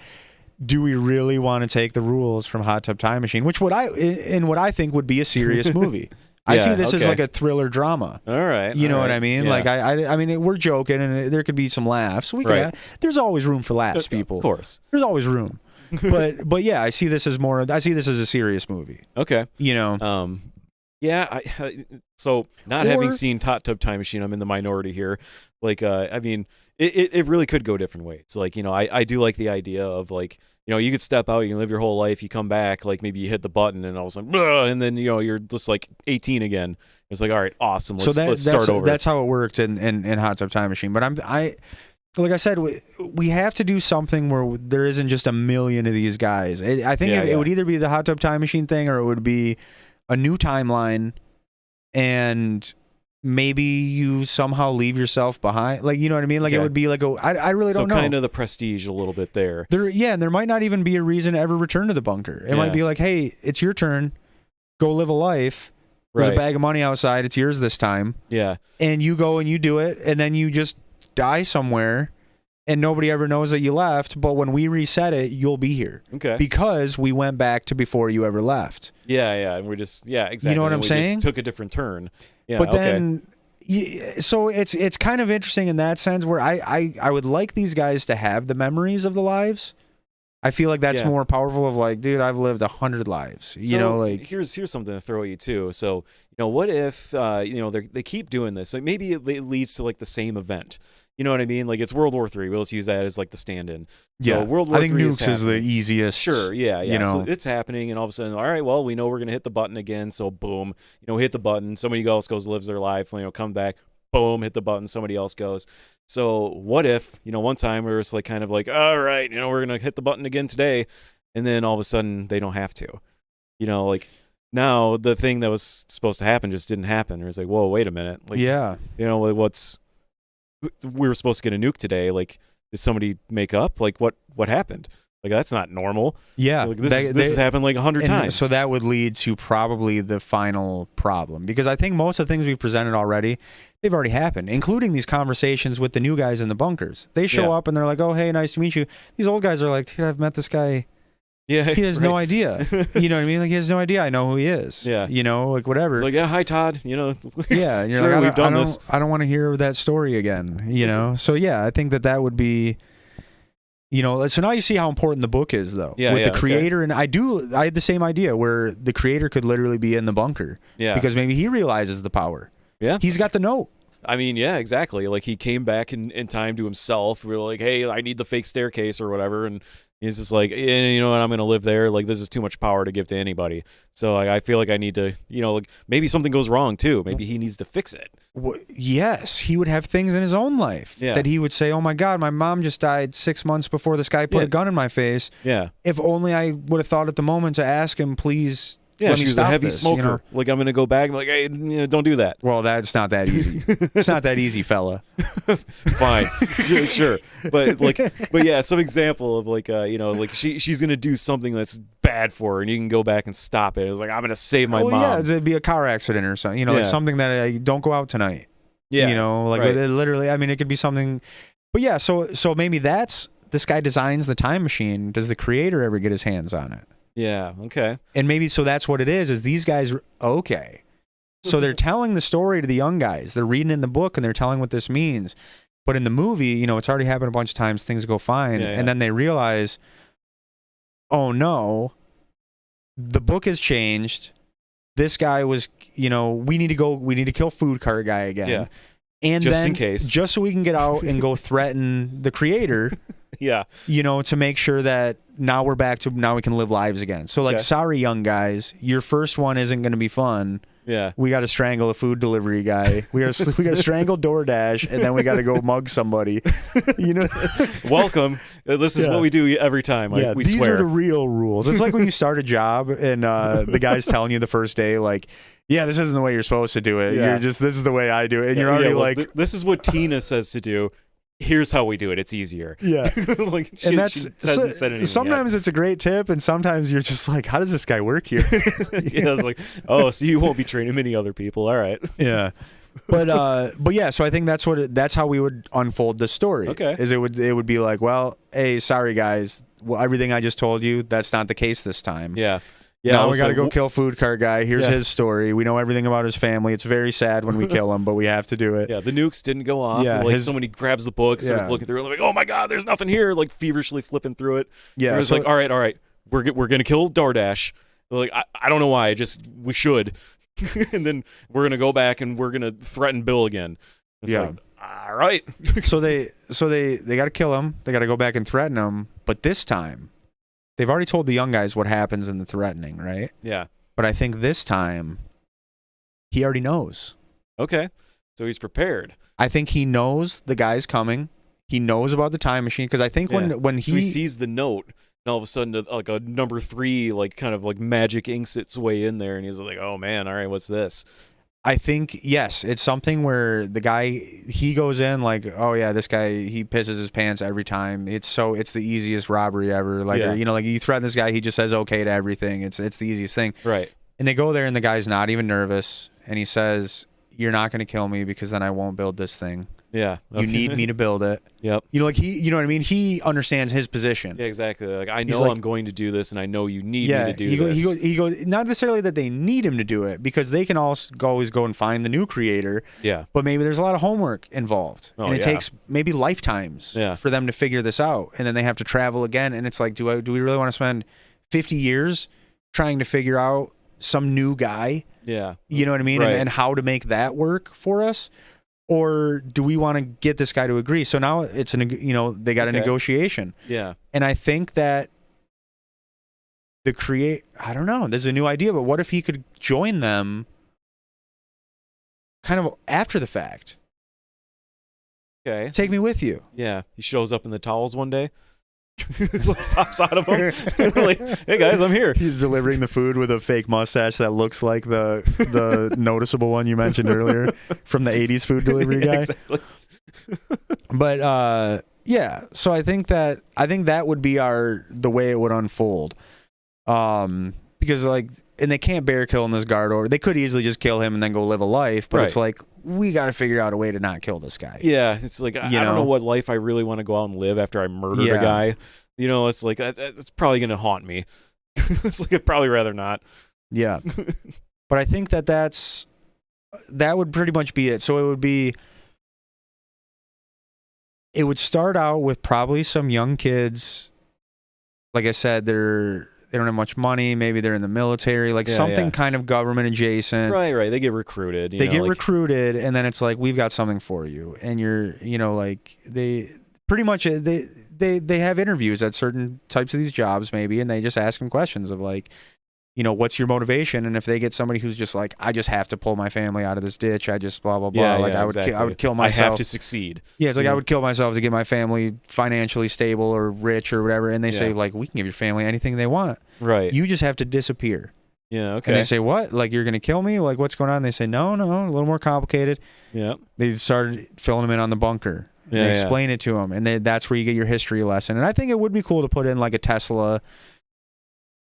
do we really want to take the rules from Hot Tub Time Machine, which what I think would be a serious movie? I see this as like a thriller drama. All right, you know what I mean? Yeah. Like I mean, we're joking, and there could be some laughs. There's always room for laughs, people. Of course, there's always room. But yeah, I see this as a serious movie. Okay, you know. Yeah, so having seen Hot Tub Time Machine, I'm in the minority here. Like, I mean, it really could go different ways. Like, you know, I do like the idea of like, you know, you could step out, you can live your whole life, you come back, like maybe you hit the button and all of a sudden, and then, you know, you're just like 18 again. It's like, all right, awesome, let's start over. That's how it worked in Hot Tub Time Machine. But like I said, we have to do something where there isn't just a million of these guys. I think it would either be the Hot Tub Time Machine thing or it would be a new timeline, and maybe you somehow leave yourself behind. Like, you know what I mean? Like it would be like I really don't know. So kind of the Prestige a little bit there. And there might not even be a reason to ever return to the bunker. It might be like, hey, it's your turn. Go live a life. There's a bag of money outside. It's yours this time. Yeah. And you go and you do it, and then you just die somewhere. And nobody ever knows that you left, but when we reset it, you'll be here. Okay. Because we went back to before you ever left. Yeah, and we're just exactly. You know what I'm saying? Just took a different turn. Yeah, but then, so it's kind of interesting in that sense where I would like these guys to have the memories of the lives. I feel like that's more powerful. Of like, dude, I've lived 100 lives. You know, like here's something to throw at you too. So you know, what if you know they keep doing this? Like maybe it leads to like the same event. You know what I mean? Like it's World War III. Let's use that as like the stand-in. So World War III. I think nukes is the easiest. Sure. Yeah. You know, so it's happening, and all of a sudden, all right. Well, we know we're gonna hit the button again. So boom, you know, hit the button. Somebody else goes, lives their life. You know, come back. Boom, hit the button. Somebody else goes. So what if, you know, one time we were just like kind of like, all right, you know, we're gonna hit the button again today, and then all of a sudden they don't have to. You know, like now the thing that was supposed to happen just didn't happen. Or it's like, whoa, wait a minute. Like, you know, we were supposed to get a nuke today. Like, did somebody make up? Like, what happened? Like, that's not normal. Yeah. Like, this has happened like 100 times. So that would lead to probably the final problem. Because I think most of the things we've presented already, they've already happened, including these conversations with the new guys in the bunkers. They show up and they're like, oh, hey, nice to meet you. These old guys are like, dude, I've met this guy. Yeah, he has no idea. You know what I mean? Like, he has no idea I know who he is. Yeah. You know, like, whatever. It's like, yeah, hi, Todd. You know. Yeah. And you're sure, like, we've done this. I don't want to hear that story again, you know? So, yeah, I think that would be, you know, so now you see how important the book is, though. Yeah, with the creator. And I had the same idea where the creator could literally be in the bunker. Yeah. Because maybe he realizes the power. Yeah. He's got the note. I mean, yeah, exactly. Like, he came back in time to himself. We were like, hey, I need the fake staircase or whatever. And he's just like, you know what, I'm going to live there. Like, this is too much power to give to anybody. So like, I feel like I need to, you know, like maybe something goes wrong too. Maybe he needs to fix it. Yes, he would have things in his own life that he would say, oh my God, my mom just died 6 months before this guy put a gun in my face. Yeah. If only I would have thought at the moment to ask him, please. Yeah, she was a heavy smoker. You know? Like, I'm going to go back and be like, hey, you know, don't do that. Well, that's not that easy. It's not that easy, fella. Fine. Sure. But yeah, some example of like, you know, like she's going to do something that's bad for her and you can go back and stop it. It was like, I'm going to save my mom. Yeah, it'd be a car accident or something, you know, like something that don't go out tonight. Yeah. You know, like literally, I mean, it could be something, but yeah, so maybe this guy designs the time machine. Does the creator ever get his hands on it? Yeah, okay. And maybe so that's what it is these guys, okay. So they're telling the story to the young guys. They're reading in the book and they're telling what this means. But in the movie, it's already happened a bunch of times. Things go fine. Yeah, yeah. And then they realize, oh no, the book has changed. This guy was, we need to kill food cart guy again. Yeah. And just then, in case. just so we can get out and go threaten the creator. Yeah. To make sure that now we can live lives again. So like, sorry, young guys, your first one isn't going to be fun. Yeah. We got to strangle a food delivery guy. We got to strangle DoorDash, and then we got to go mug somebody. Welcome. This is what we do every time. We these swear. are the real rules. It's like when you start a job and the guy's telling you the first day, like, yeah, this isn't the way you're supposed to do it. Yeah. You're just, this is the way I do it. And you're already like, this is what Tina says to do. Here's how we do it. It's easier. Yeah. Like, and that's, she hasn't said anything sometimes it's a great tip, and sometimes you're just like, how does this guy work here? Yeah, I was like, oh, so you won't be training many other people. All right. Yeah. But yeah, so I think that's how we would unfold the story. Okay. Is it would be like, well, hey, sorry guys, everything I just told you, that's not the case this time. Yeah. Yeah. Now we got to go kill food cart guy. Here's Yeah. his story. We know everything about his family. It's very sad when we kill him, but we have to do it. Yeah, the nukes didn't go off. Yeah, Like somebody grabs the book, starts looking through it, like, oh my God, there's nothing here. Like feverishly flipping through it. Yeah. And it's like, all right, we're gonna kill DoorDash. They're like, I don't know why. We should. And then we're gonna go back and we're gonna threaten Bill again. It's like, all right. so they got to kill him. They got to go back and threaten him. But this time, they've already told the young guys what happens in the threatening, right? Yeah. But I think this time, he already knows. Okay. So he's prepared. I think he knows the guy's coming. He knows about the time machine, because I think when he sees the note, and all of a sudden, like a number 3, like kind of like magic inks its way in there, and he's like, "Oh man, all right, what's this?" I think yes, it's something where the guy, he goes in like, oh yeah, this guy, he pisses his pants every time. It's the easiest robbery ever. Like like you threaten this guy, he just says okay to everything. It's the easiest thing. Right. And they go there, and the guy's not even nervous, and he says, "You're not going to kill me because then I won't build this thing. Yeah. Okay. You need me to build it." Yep. Like you know what I mean? He understands his position. Yeah, exactly. Like I know I'm going to do this, and I know you need me to do this. He goes, not necessarily that they need him to do it, because they can always go and find the new creator. Yeah. But maybe there's a lot of homework involved, and it takes maybe lifetimes for them to figure this out, and then they have to travel again. And it's like, do we really want to spend 50 years trying to figure out some new guy? Yeah. You know what I mean? Right. And how to make that work for us? Or do we want to get this guy to agree? So now it's they got a negotiation. Yeah. And I think that I don't know, there's a new idea, but what if he could join them kind of after the fact? Okay. Take me with you. Yeah. He shows up in the towels one day. Pops out of him. Like, hey guys, I'm here. He's delivering the food with a fake mustache that looks like the noticeable one you mentioned earlier from the 80s food delivery guy. Exactly. But yeah, so I think that would be the way it would unfold. Because and they can't bear killing this guard, or they could easily just kill him and then go live a life, but it's like, we got to figure out a way to not kill this guy. Yeah, it's like, I don't know what life I really want to go out and live after I murdered a guy. It's like, it's probably going to haunt me. It's like, I'd probably rather not. Yeah. But I think that would pretty much be it. So it would start out with probably some young kids. Like I said, they don't have much money. Maybe they're in the military, something kind of government adjacent. Right. They get recruited. They get recruited, and then it's like, we've got something for you. And you're, they pretty much, they have interviews at certain types of these jobs maybe, and they just ask them questions of like, what's your motivation? And if they get somebody who's just like, I just have to pull my family out of this ditch. I just blah, blah, blah. I would kill myself. I have to succeed. Yeah, it's like, I would kill myself to get my family financially stable or rich or whatever. And they say, like, we can give your family anything they want. Right. You just have to disappear. Yeah, okay. And they say, what? Like, you're going to kill me? Like, what's going on? They say, no, a little more complicated. Yeah. They started filling them in on the bunker. And they explain it to them. And that's where you get your history lesson. And I think it would be cool to put in like a Tesla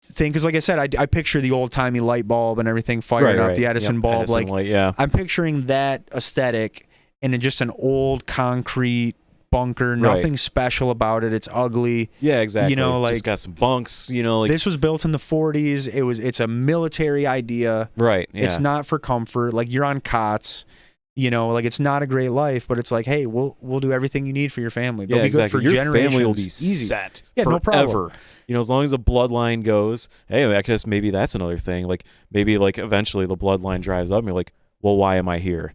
thing, because like I said, I picture the old timey light bulb and everything firing up, the Edison bulb. Edison light, I'm picturing that aesthetic in just an old concrete bunker, nothing special about it. It's ugly. Yeah, exactly. You know, like, just got some bunks. You know, like this was built in the 40s. It's a military idea. Right. Yeah. It's not for comfort. Like, you're on cots. You know, like, it's not a great life, but it's like, hey, we'll do everything you need for your family. They'll be exactly. good for Your generations. family will be easy. set Yeah, forever. no problem. You know, as long as the bloodline goes. Hey, I guess maybe that's another thing. Like, maybe like eventually the bloodline drives up and you're like, well, why am I here?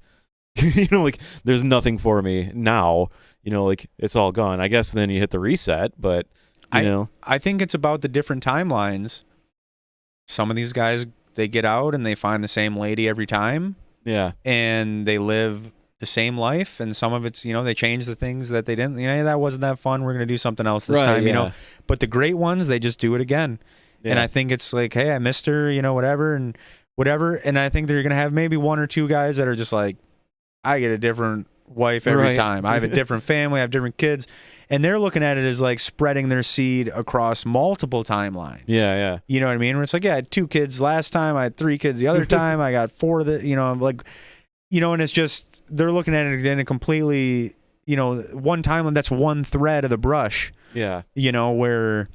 You know, like, there's nothing for me now. You know, like, it's all gone. I guess then you hit the reset, but you know, I think it's about the different timelines. Some of these guys, they get out and they find the same lady every time. Yeah. And they live the same life, and some of it's, you know, they change the things that they didn't, you know, that wasn't that fun, we're going to do something else this time, you know. But the great ones, they just do it again. And I think it's like, hey, I missed her, you know, whatever. And I think they're going to have maybe one or two guys that are just like, I get a different wife every time. I have a different family, I have different kids. And they're looking at it as like spreading their seed across multiple timelines. Yeah. You know what I mean? Where it's like, yeah, I had 2 kids last time, I had 3 kids the other time, I got 4 you know, like, you know, and it's just, they're looking at it in a completely, you know, one timeline, that's one thread of the brush. Yeah. You know, where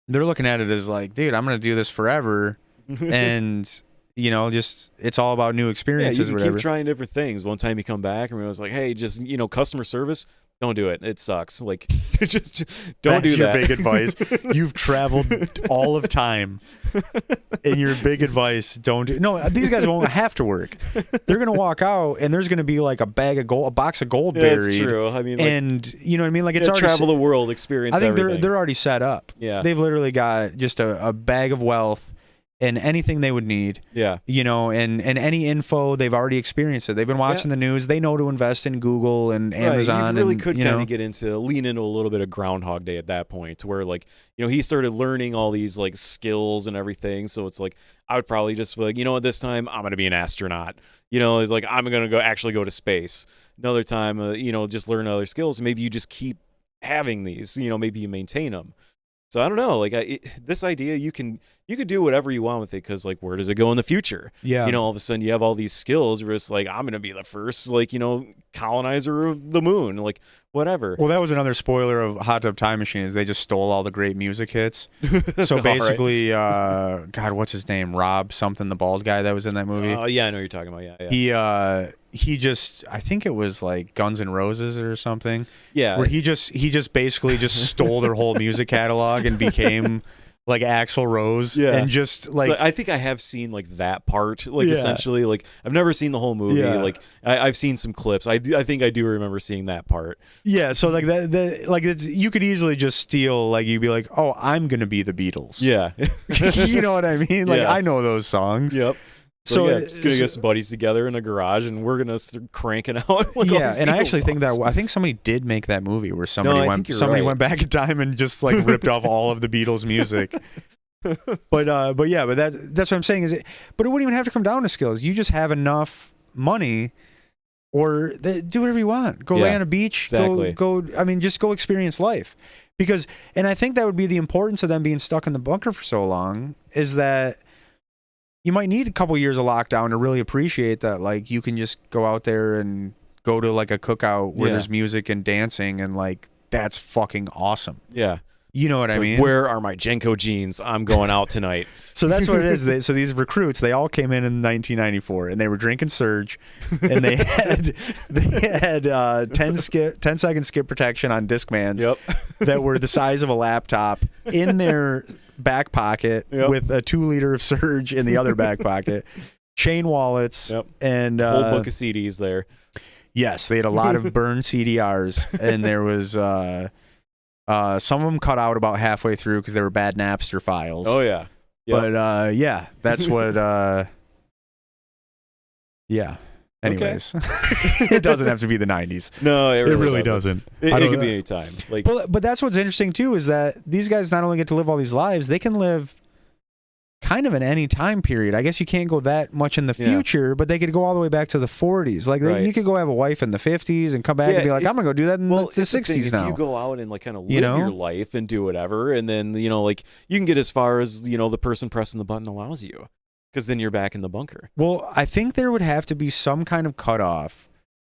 they're looking at it as like, dude, I'm going to do this forever. And, you know, just, it's all about new experiences. Yeah, you or can whatever. keep trying different things. One time you come back and it was like, hey, just, you know, customer service, don't do it. It sucks. Like, just don't do that. That's your big advice. You've traveled all of time, and your big advice, don't do. No, these guys won't have to work. They're gonna walk out, and there's gonna be like a box of gold buried. That's true. I mean, like, and you know what I mean. Like, it's already travel the world, experience. I think everything. they're already set up. Yeah, they've literally got just a bag of wealth. And anything they would need, you know, and any info, they've already experienced it. They've been watching the news. They know to invest in Google and Amazon. You really and, could kind of lean into a little bit of Groundhog Day at that point, to where, like, you know, he started learning all these like skills and everything. So it's like, I would probably just be like, you know what, this time I'm going to be an astronaut. You know, it's like, I'm going to actually go to space. Another time, you know, just learn other skills. Maybe you just keep having these, you know, maybe you maintain them. So I don't know, like, this idea, you could do whatever you want with it, because, like, where does it go in the future? Yeah. You know, all of a sudden you have all these skills where it's like, I'm going to be the first, like, you know, colonizer of the moon, like, whatever. Well, that was another spoiler of Hot Tub Time Machine, is they just stole all the great music hits. So basically, God, what's his name? Rob something, the bald guy that was in that movie. Oh, yeah, I know what you're talking about, yeah. He just, I think it was like Guns N' Roses or something. Yeah. Where he just basically just stole their whole music catalog and became like Axl Rose. Yeah. And just like, so I think I have seen like that part, like, essentially, like, I've never seen the whole movie. Yeah. Like, I've seen some clips. I think I do remember seeing that part. Yeah. So like that like, you could easily just steal, like, you'd be like, oh, I'm going to be the Beatles. Yeah. You know what I mean? Like, I know those songs. Yep. So yeah, just gonna get some buddies together in the garage, and we're gonna start cranking out. Like, all these and I Beatles actually think songs. I think somebody did make that movie where somebody went back in time and just like ripped off all of the Beatles music. But that's what I'm saying but it wouldn't even have to come down to skills. You just have enough money, or do whatever you want. Go lay on a beach. Exactly. Go. I mean, just go experience life. Because, and I think that would be the importance of them being stuck in the bunker for so long, is that you might need a couple years of lockdown to really appreciate that, like, you can just go out there and go to like a cookout where there's music and dancing, and like, that's fucking awesome. Yeah. You know what I mean? Where are my JNCO jeans? I'm going out tonight. So that's what it is. So these recruits, they all came in 1994, and they were drinking Surge, and they had 10-second skip protection on Discmans that were the size of a laptop in their back pocket with a 2-liter of Surge in the other back pocket, chain wallets, and a whole book of CDs there. Yes, they had a lot of burned CDRs, and there was some of them cut out about halfway through because they were bad Napster files. Oh yeah. But that's what. Anyways, it doesn't have to be the 90s. No, it really doesn't. It can be any time. Like, but that's what's interesting too, is that these guys not only get to live all these lives, they can live kind of in any time period. I guess you can't go that much in the future, but they could go all the way back to the 40s. Like, you could go have a wife in the 50s and come back and be like, I'm gonna go do that in the 60s now. If you go out and like kind of live your life and do whatever, and then, you know, like, you can get as far as, you know, the person pressing the button allows you, because then you're back in the bunker. Well, I think there would have to be some kind of cutoff.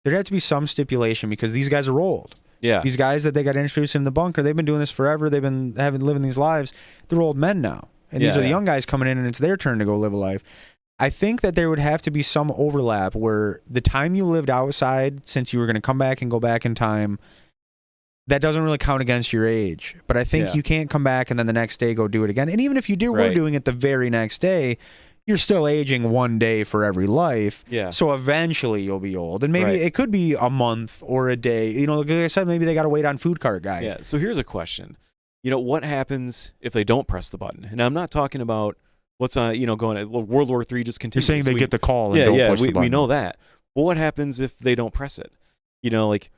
There'd have to be some stipulation, because these guys are old. Yeah. These guys that they got introduced in the bunker, they've been doing this forever. They've been living these lives. They're old men now. And these are the young guys coming in, and it's their turn to go live a life. I think that there would have to be some overlap where the time you lived outside, since you were going to come back and go back in time, that doesn't really count against your age. But I think you can't come back and then the next day go do it again. And even if you were doing it the very next day, you're still aging one day for every life. Yeah. So eventually you'll be old. And maybe it could be a month or a day. You know, like I said, maybe they got to wait on food cart guy. Yeah. So here's a question. You know, what happens if they don't press the button? And I'm not talking about what's on, going World War III just continues. You're saying they get the call and don't push the button. We know that. But what happens if they don't press it? Like,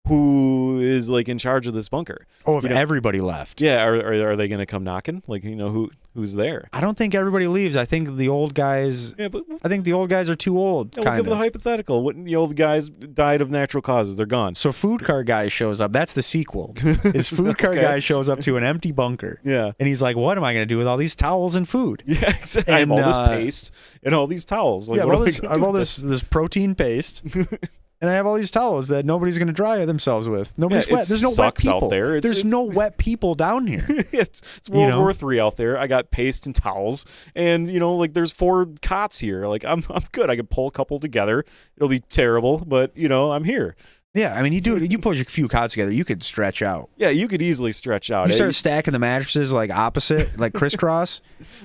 who is like in charge of this bunker? Oh, if everybody left. Yeah, are they going to come knocking? Like, who's there? I don't think everybody leaves. I think the old guys. Yeah, but I think the old guys are too old. We'll give the hypothetical. What, the old guys died of natural causes? They're gone. So food cart guy shows up. That's the sequel. His food cart guy shows up to an empty bunker. Yeah, and he's like, "What am I going to do with all these towels and food?" Yeah, exactly. I have all this paste and all these towels. Like, I have all this protein paste. And I have all these towels that nobody's going to dry themselves with. Nobody's wet. There's no wet people. Out there. There's no wet people down here. It's World War III out there. I got paste and towels, and like there's 4 cots here. Like I'm good. I can pull a couple together. It'll be terrible, but I'm here. Yeah, I mean, you push a few cots together, you could stretch out. Yeah, you could easily stretch out. You start stacking the mattresses like opposite, like crisscross,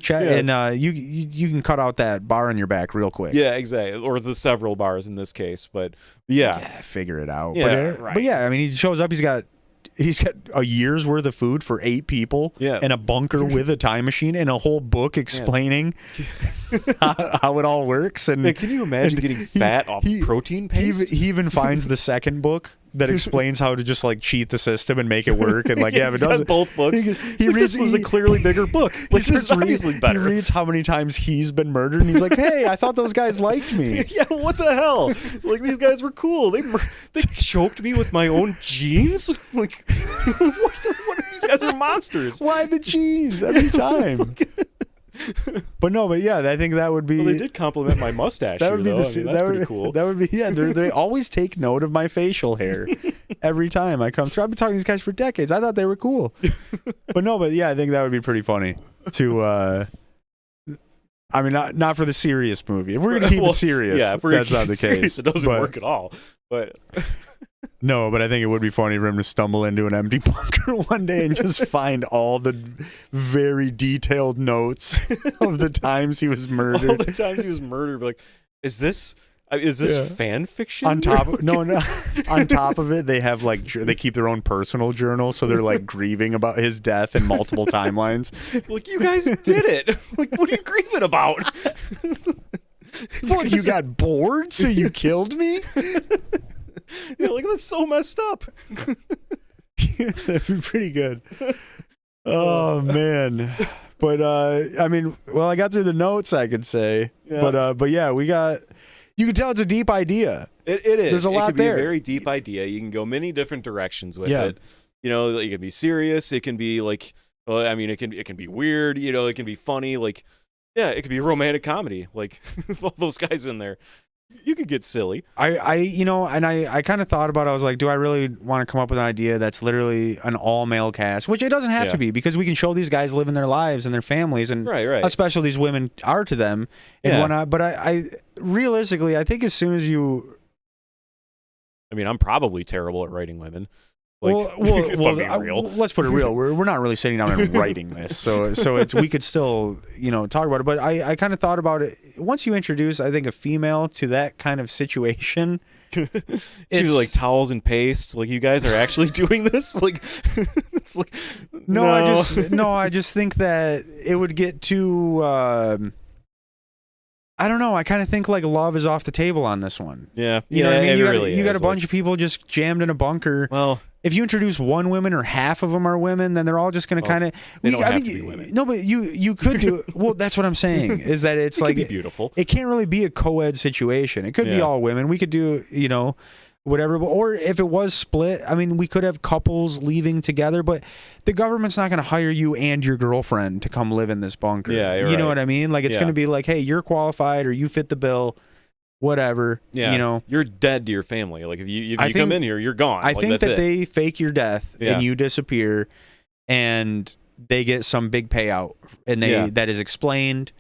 and you can cut out that bar in your back real quick. Yeah, exactly, or the several bars in this case. But yeah, figure it out. Yeah, but yeah, I mean, he shows up. He's got a year's worth of food for 8 people. Yeah. And a bunker with a time machine and a whole book explaining how it all works. And can you imagine getting fat off protein paste? He even finds the second book that explains how to just like cheat the system and make it work. And like, if it doesn't, both books. He reads. This was a clearly bigger book. Like, this is obviously better. He reads how many times he's been murdered, and he's like, "Hey, I thought those guys liked me." Yeah, what the hell? Like, these guys were cool. They choked me with my own jeans. Like, what are these guys are monsters? Why the jeans every time? But yeah, I think that would be. Well, they did compliment my mustache. That would be that's pretty cool. That would be They always take note of my facial hair every time I come through. I've been talking to these guys for decades. I thought they were cool. But yeah, I think that would be pretty funny to. I mean, not for the serious movie. If we're gonna keep it serious, if we're that's gonna not the serious, case. It doesn't work at all. But. No, but I think it would be funny for him to stumble into an empty bunker one day and just find all the very detailed notes of the times he was murdered. All the times he was murdered. Like, is this fan fiction? On top of, no, on top of it, they have like they keep their own personal journal, so they're like grieving about his death in multiple timelines. Like, you guys did it. Like, what are you grieving about? What, you got bored, so you killed me? Yeah, like, that's so messed up. That'd be pretty good. Oh man. But I mean, well, I got through the notes, I could say. Yeah. But yeah, you can tell it's a deep idea. It is. There's a lot there. It could there. be a very deep idea. You can go many different directions with it. It can be serious. It can be like, well, I mean, it can be weird. It can be funny. Like, yeah, it could be a romantic comedy. Like, with all those guys in there. You could get silly. I kind of thought about it. I was like, do I really want to come up with an idea that's literally an all-male cast? Which it doesn't have to be, because we can show these guys living their lives and their families and how special these women are to them and whatnot. But I realistically, I think as soon as you... I mean, I'm probably terrible at writing women. Like, let's put it real. We're not really sitting down and writing this, so it's we could still talk about it. But I kind of thought about it. Once you introduce, I think, a female to that kind of situation, it's like towels and paste. Like, you guys are actually doing this. Like, it's like I just think that it would get too. I don't know. I kind of think like love is off the table on this one. Yeah, you know what I mean. You got a bunch of people just jammed in a bunker. Well, if you introduce one woman or half of them are women, then they're all just going to kind of. They don't have to be women. No, but you could do. Well, that's what I'm saying. Is that it's like could be beautiful. It can't really be a co-ed situation. It could be all women. We could do whatever. Or if it was split, I mean, we could have couples leaving together, but the government's not going to hire you and your girlfriend to come live in this bunker. Yeah, you know what I mean? Like, it's going to be like, hey, you're qualified or you fit the bill. whatever. Yeah. You know, you're dead to your family. Like if you I come think- in here, you're gone. I Like, think that's that it. they fake your death Yeah. and you disappear, and they get some big payout, and that is explained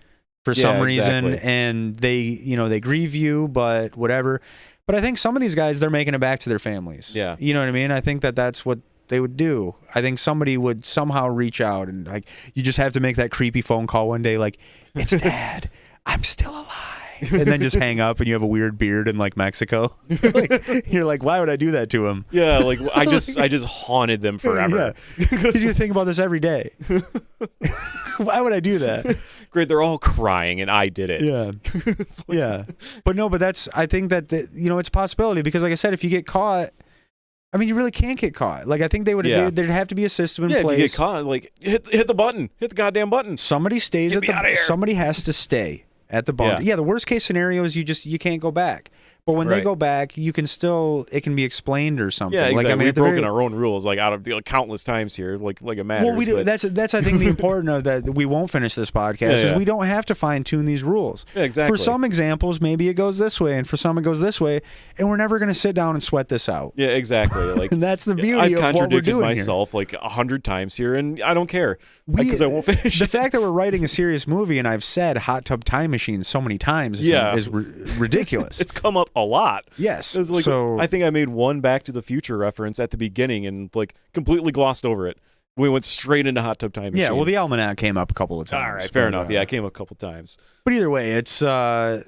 for some reason, exactly. and they grieve you, but whatever. But I think some of these guys, they're making it back to their families. Yeah. You know what I mean? I think that that's what they would do. I think somebody would somehow reach out, and like you just have to make that creepy phone call one day, like, it's Dad, I'm still alive. And then just hang up, and you have a weird beard in like Mexico. You're like, why would I do that to him? Yeah, like I just haunted them forever. He's gonna think about this every day. Why would I do that? Great, they're all crying, and I did it. Yeah, yeah. But no, I think that it's a possibility, because like I said, if you get caught, I mean, you really can't get caught. Like I think there'd have to be a system in place. If you get caught, like hit the button, hit the goddamn button. Somebody stays Get me outta here. Somebody has to stay at the bunker. Yeah, the worst case scenario is you can't go back. But when they go back, it can be explained or something. Yeah, exactly. Like, I mean, we've broken our own rules like out of countless times here, like it matters. Well, we do. That's I think the important of that we won't finish this podcast is we don't have to fine tune these rules. Yeah, exactly. For some examples, maybe it goes this way, and for some it goes this way, and we're never going to sit down and sweat this out. Yeah, exactly. Like and that's the beauty I've of what we're contradicted doing myself like 100 times here, and I don't care because I won't finish. The fact that we're writing a serious movie, and I've said Hot Tub Time Machine so many times, is ridiculous. It's come up a lot. Yes. It's like, so I think I made one Back to the Future reference at the beginning and like completely glossed over it. We went straight into Hot Tub Time Machine. Yeah, well, the almanac came up a couple of times. All right, fair enough. Yeah, it came up a couple times. But either way, it's I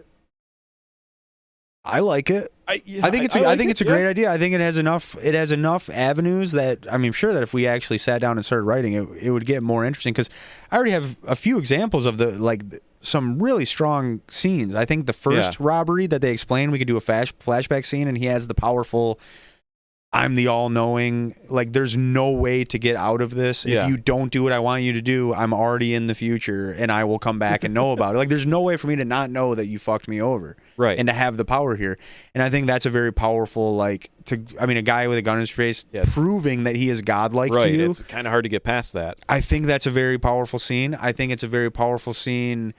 like it. I think it's a great idea. I think it has enough avenues that I'm sure that if we actually sat down and started writing it would get more interesting, because I already have a few examples of some really strong scenes. I think the first robbery that they explained, we could do a flashback scene, and he has the powerful I'm the all-knowing, like there's no way to get out of this. Yeah. If you don't do what I want you to do, I'm already in the future and I will come back and know about it. Like there's no way for me to not know that you fucked me over. Right. And to have the power here. And I think that's a very powerful, a guy with a gun in his face proving that he is godlike to you. It's kind of hard to get past that. I think that's a very powerful scene. I think it's a very powerful scene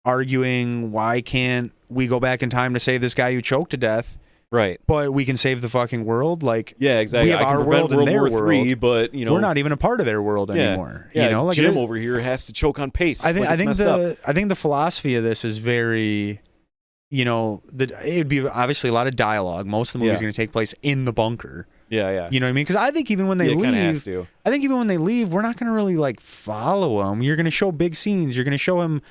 arguing why can't we go back in time to save this guy who choked to death. Right. But we can save the fucking world. Like, yeah, exactly. We have I can our prevent world and their World War III, world. but we're not even a part of their world anymore. Yeah, you know, like Jim over here has to choke on paste. I think I think the philosophy of this is very, it would be obviously a lot of dialogue. Most of the movie is going to take place in the bunker. Yeah, yeah. You know what I mean? Because I think even when they leave, has to. I think even when they leave, we're not going to really follow them. You're going to show big scenes. You're going to show him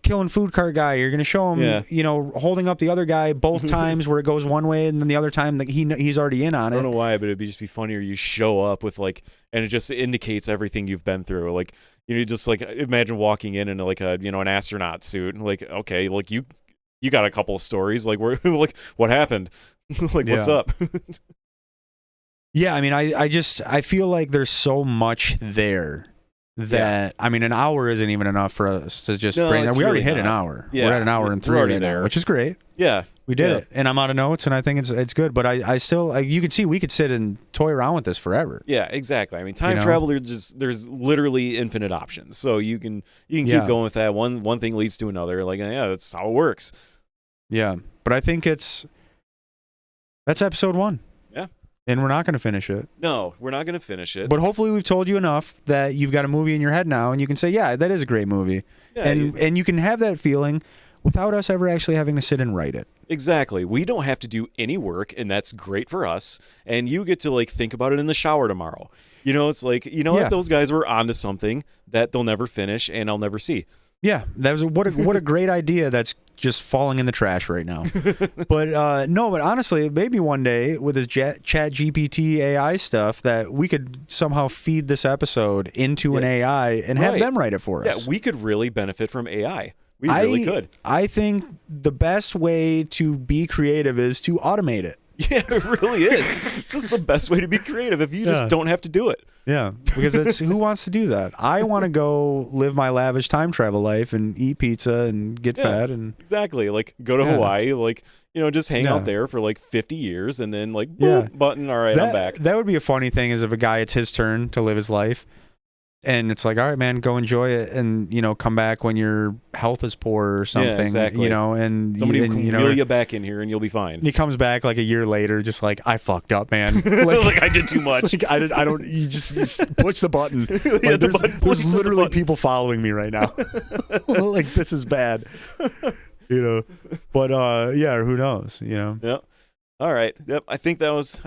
killing food cart guy. You're going to show him, holding up the other guy both times where it goes one way, and then the other time he's already in on it. I don't know why, but it'd just be funnier. You show up with and it just indicates everything you've been through. Like, just imagine walking in an astronaut suit, and okay, you got a couple of stories. Like, where, what happened? What's up? Yeah, I mean, I feel like there's so much there that an hour isn't even enough for us to just bring that. We already hit an hour. Yeah, we're at an hour and 3 already right there, now, which is great. Yeah, we did it, and I'm out of notes, and I think it's good. But I still, you can see we could sit and toy around with this forever. Yeah, exactly. I mean, time travel, there's literally infinite options, so you can keep going with that. One thing leads to another. That's how it works. Yeah, but I think that's episode 1. Yeah. And we're not going to finish it. No, we're not going to finish it. But hopefully we've told you enough that you've got a movie in your head now, and you can say, yeah, that is a great movie. Yeah, and you can have that feeling without us ever actually having to sit and write it. Exactly. We don't have to do any work, and that's great for us. And you get to think about it in the shower tomorrow. It's what, those guys were onto something that they'll never finish and I'll never see. Yeah, that was what a great idea that's just falling in the trash right now. But honestly, maybe one day with this Chat GPT AI stuff that we could somehow feed this episode into an AI and have them write it for us. Yeah, we could really benefit from AI. We really could. I think the best way to be creative is to automate it. Yeah, it really is. This is the best way to be creative if you just don't have to do it. Yeah, because who wants to do that? I want to go live my lavish time travel life and eat pizza and get fat and exactly go to Hawaii, just hang out there for 50 years and then boop, button. All right, I'm back. That would be a funny thing is if a guy, it's his turn to live his life. And it's like, all right, man, go enjoy it, and come back when your health is poor or something. Yeah, exactly. And Somebody and, will wheel you back in here, and you'll be fine. And he comes back like a year later, just like, I fucked up, man. Like I did too much. Like I don't. You just push the button. Yeah, Like, there's literally people following me right now. Like, this is bad. But yeah, who knows? Yep. All right. Yep. I think that was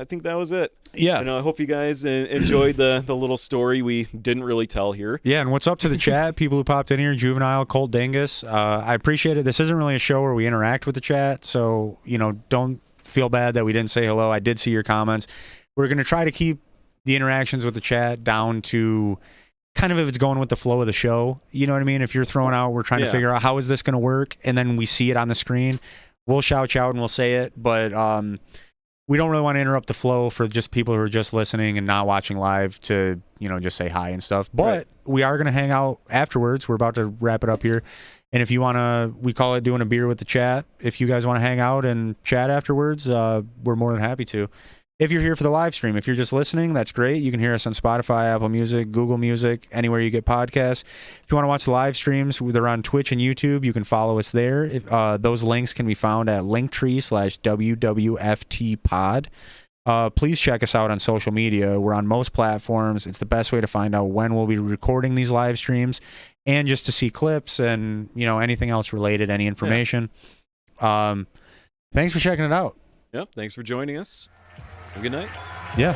it. Yeah. I hope you guys enjoyed the little story we didn't really tell here. Yeah, and what's up to the chat, people who popped in here, Juvenile, Colt Dingus. I appreciate it. This isn't really a show where we interact with the chat, so, don't feel bad that we didn't say hello. I did see your comments. We're going to try to keep the interactions with the chat down to kind of if it's going with the flow of the show. You know what I mean? If you're throwing out, we're trying to figure out how is this going to work, and then we see it on the screen, we'll shout you out and we'll say it, but we don't really want to interrupt the flow for just people who are just listening and not watching live to, just say hi and stuff. But we are going to hang out afterwards. We're about to wrap it up here. And if you want to, we call it doing a beer with the chat. If you guys want to hang out and chat afterwards, we're more than happy to. If you're here for the live stream, if you're just listening, that's great. You can hear us on Spotify, Apple Music, Google Music, anywhere you get podcasts. If you want to watch the live streams, they're on Twitch and YouTube. You can follow us there. Those links can be found at linktree/WWFTpod. Please check us out on social media. We're on most platforms. It's the best way to find out when we'll be recording these live streams and just to see clips and, anything else related, any information. Thanks for checking it out. Yep. Thanks for joining us. Have a good night. Yeah.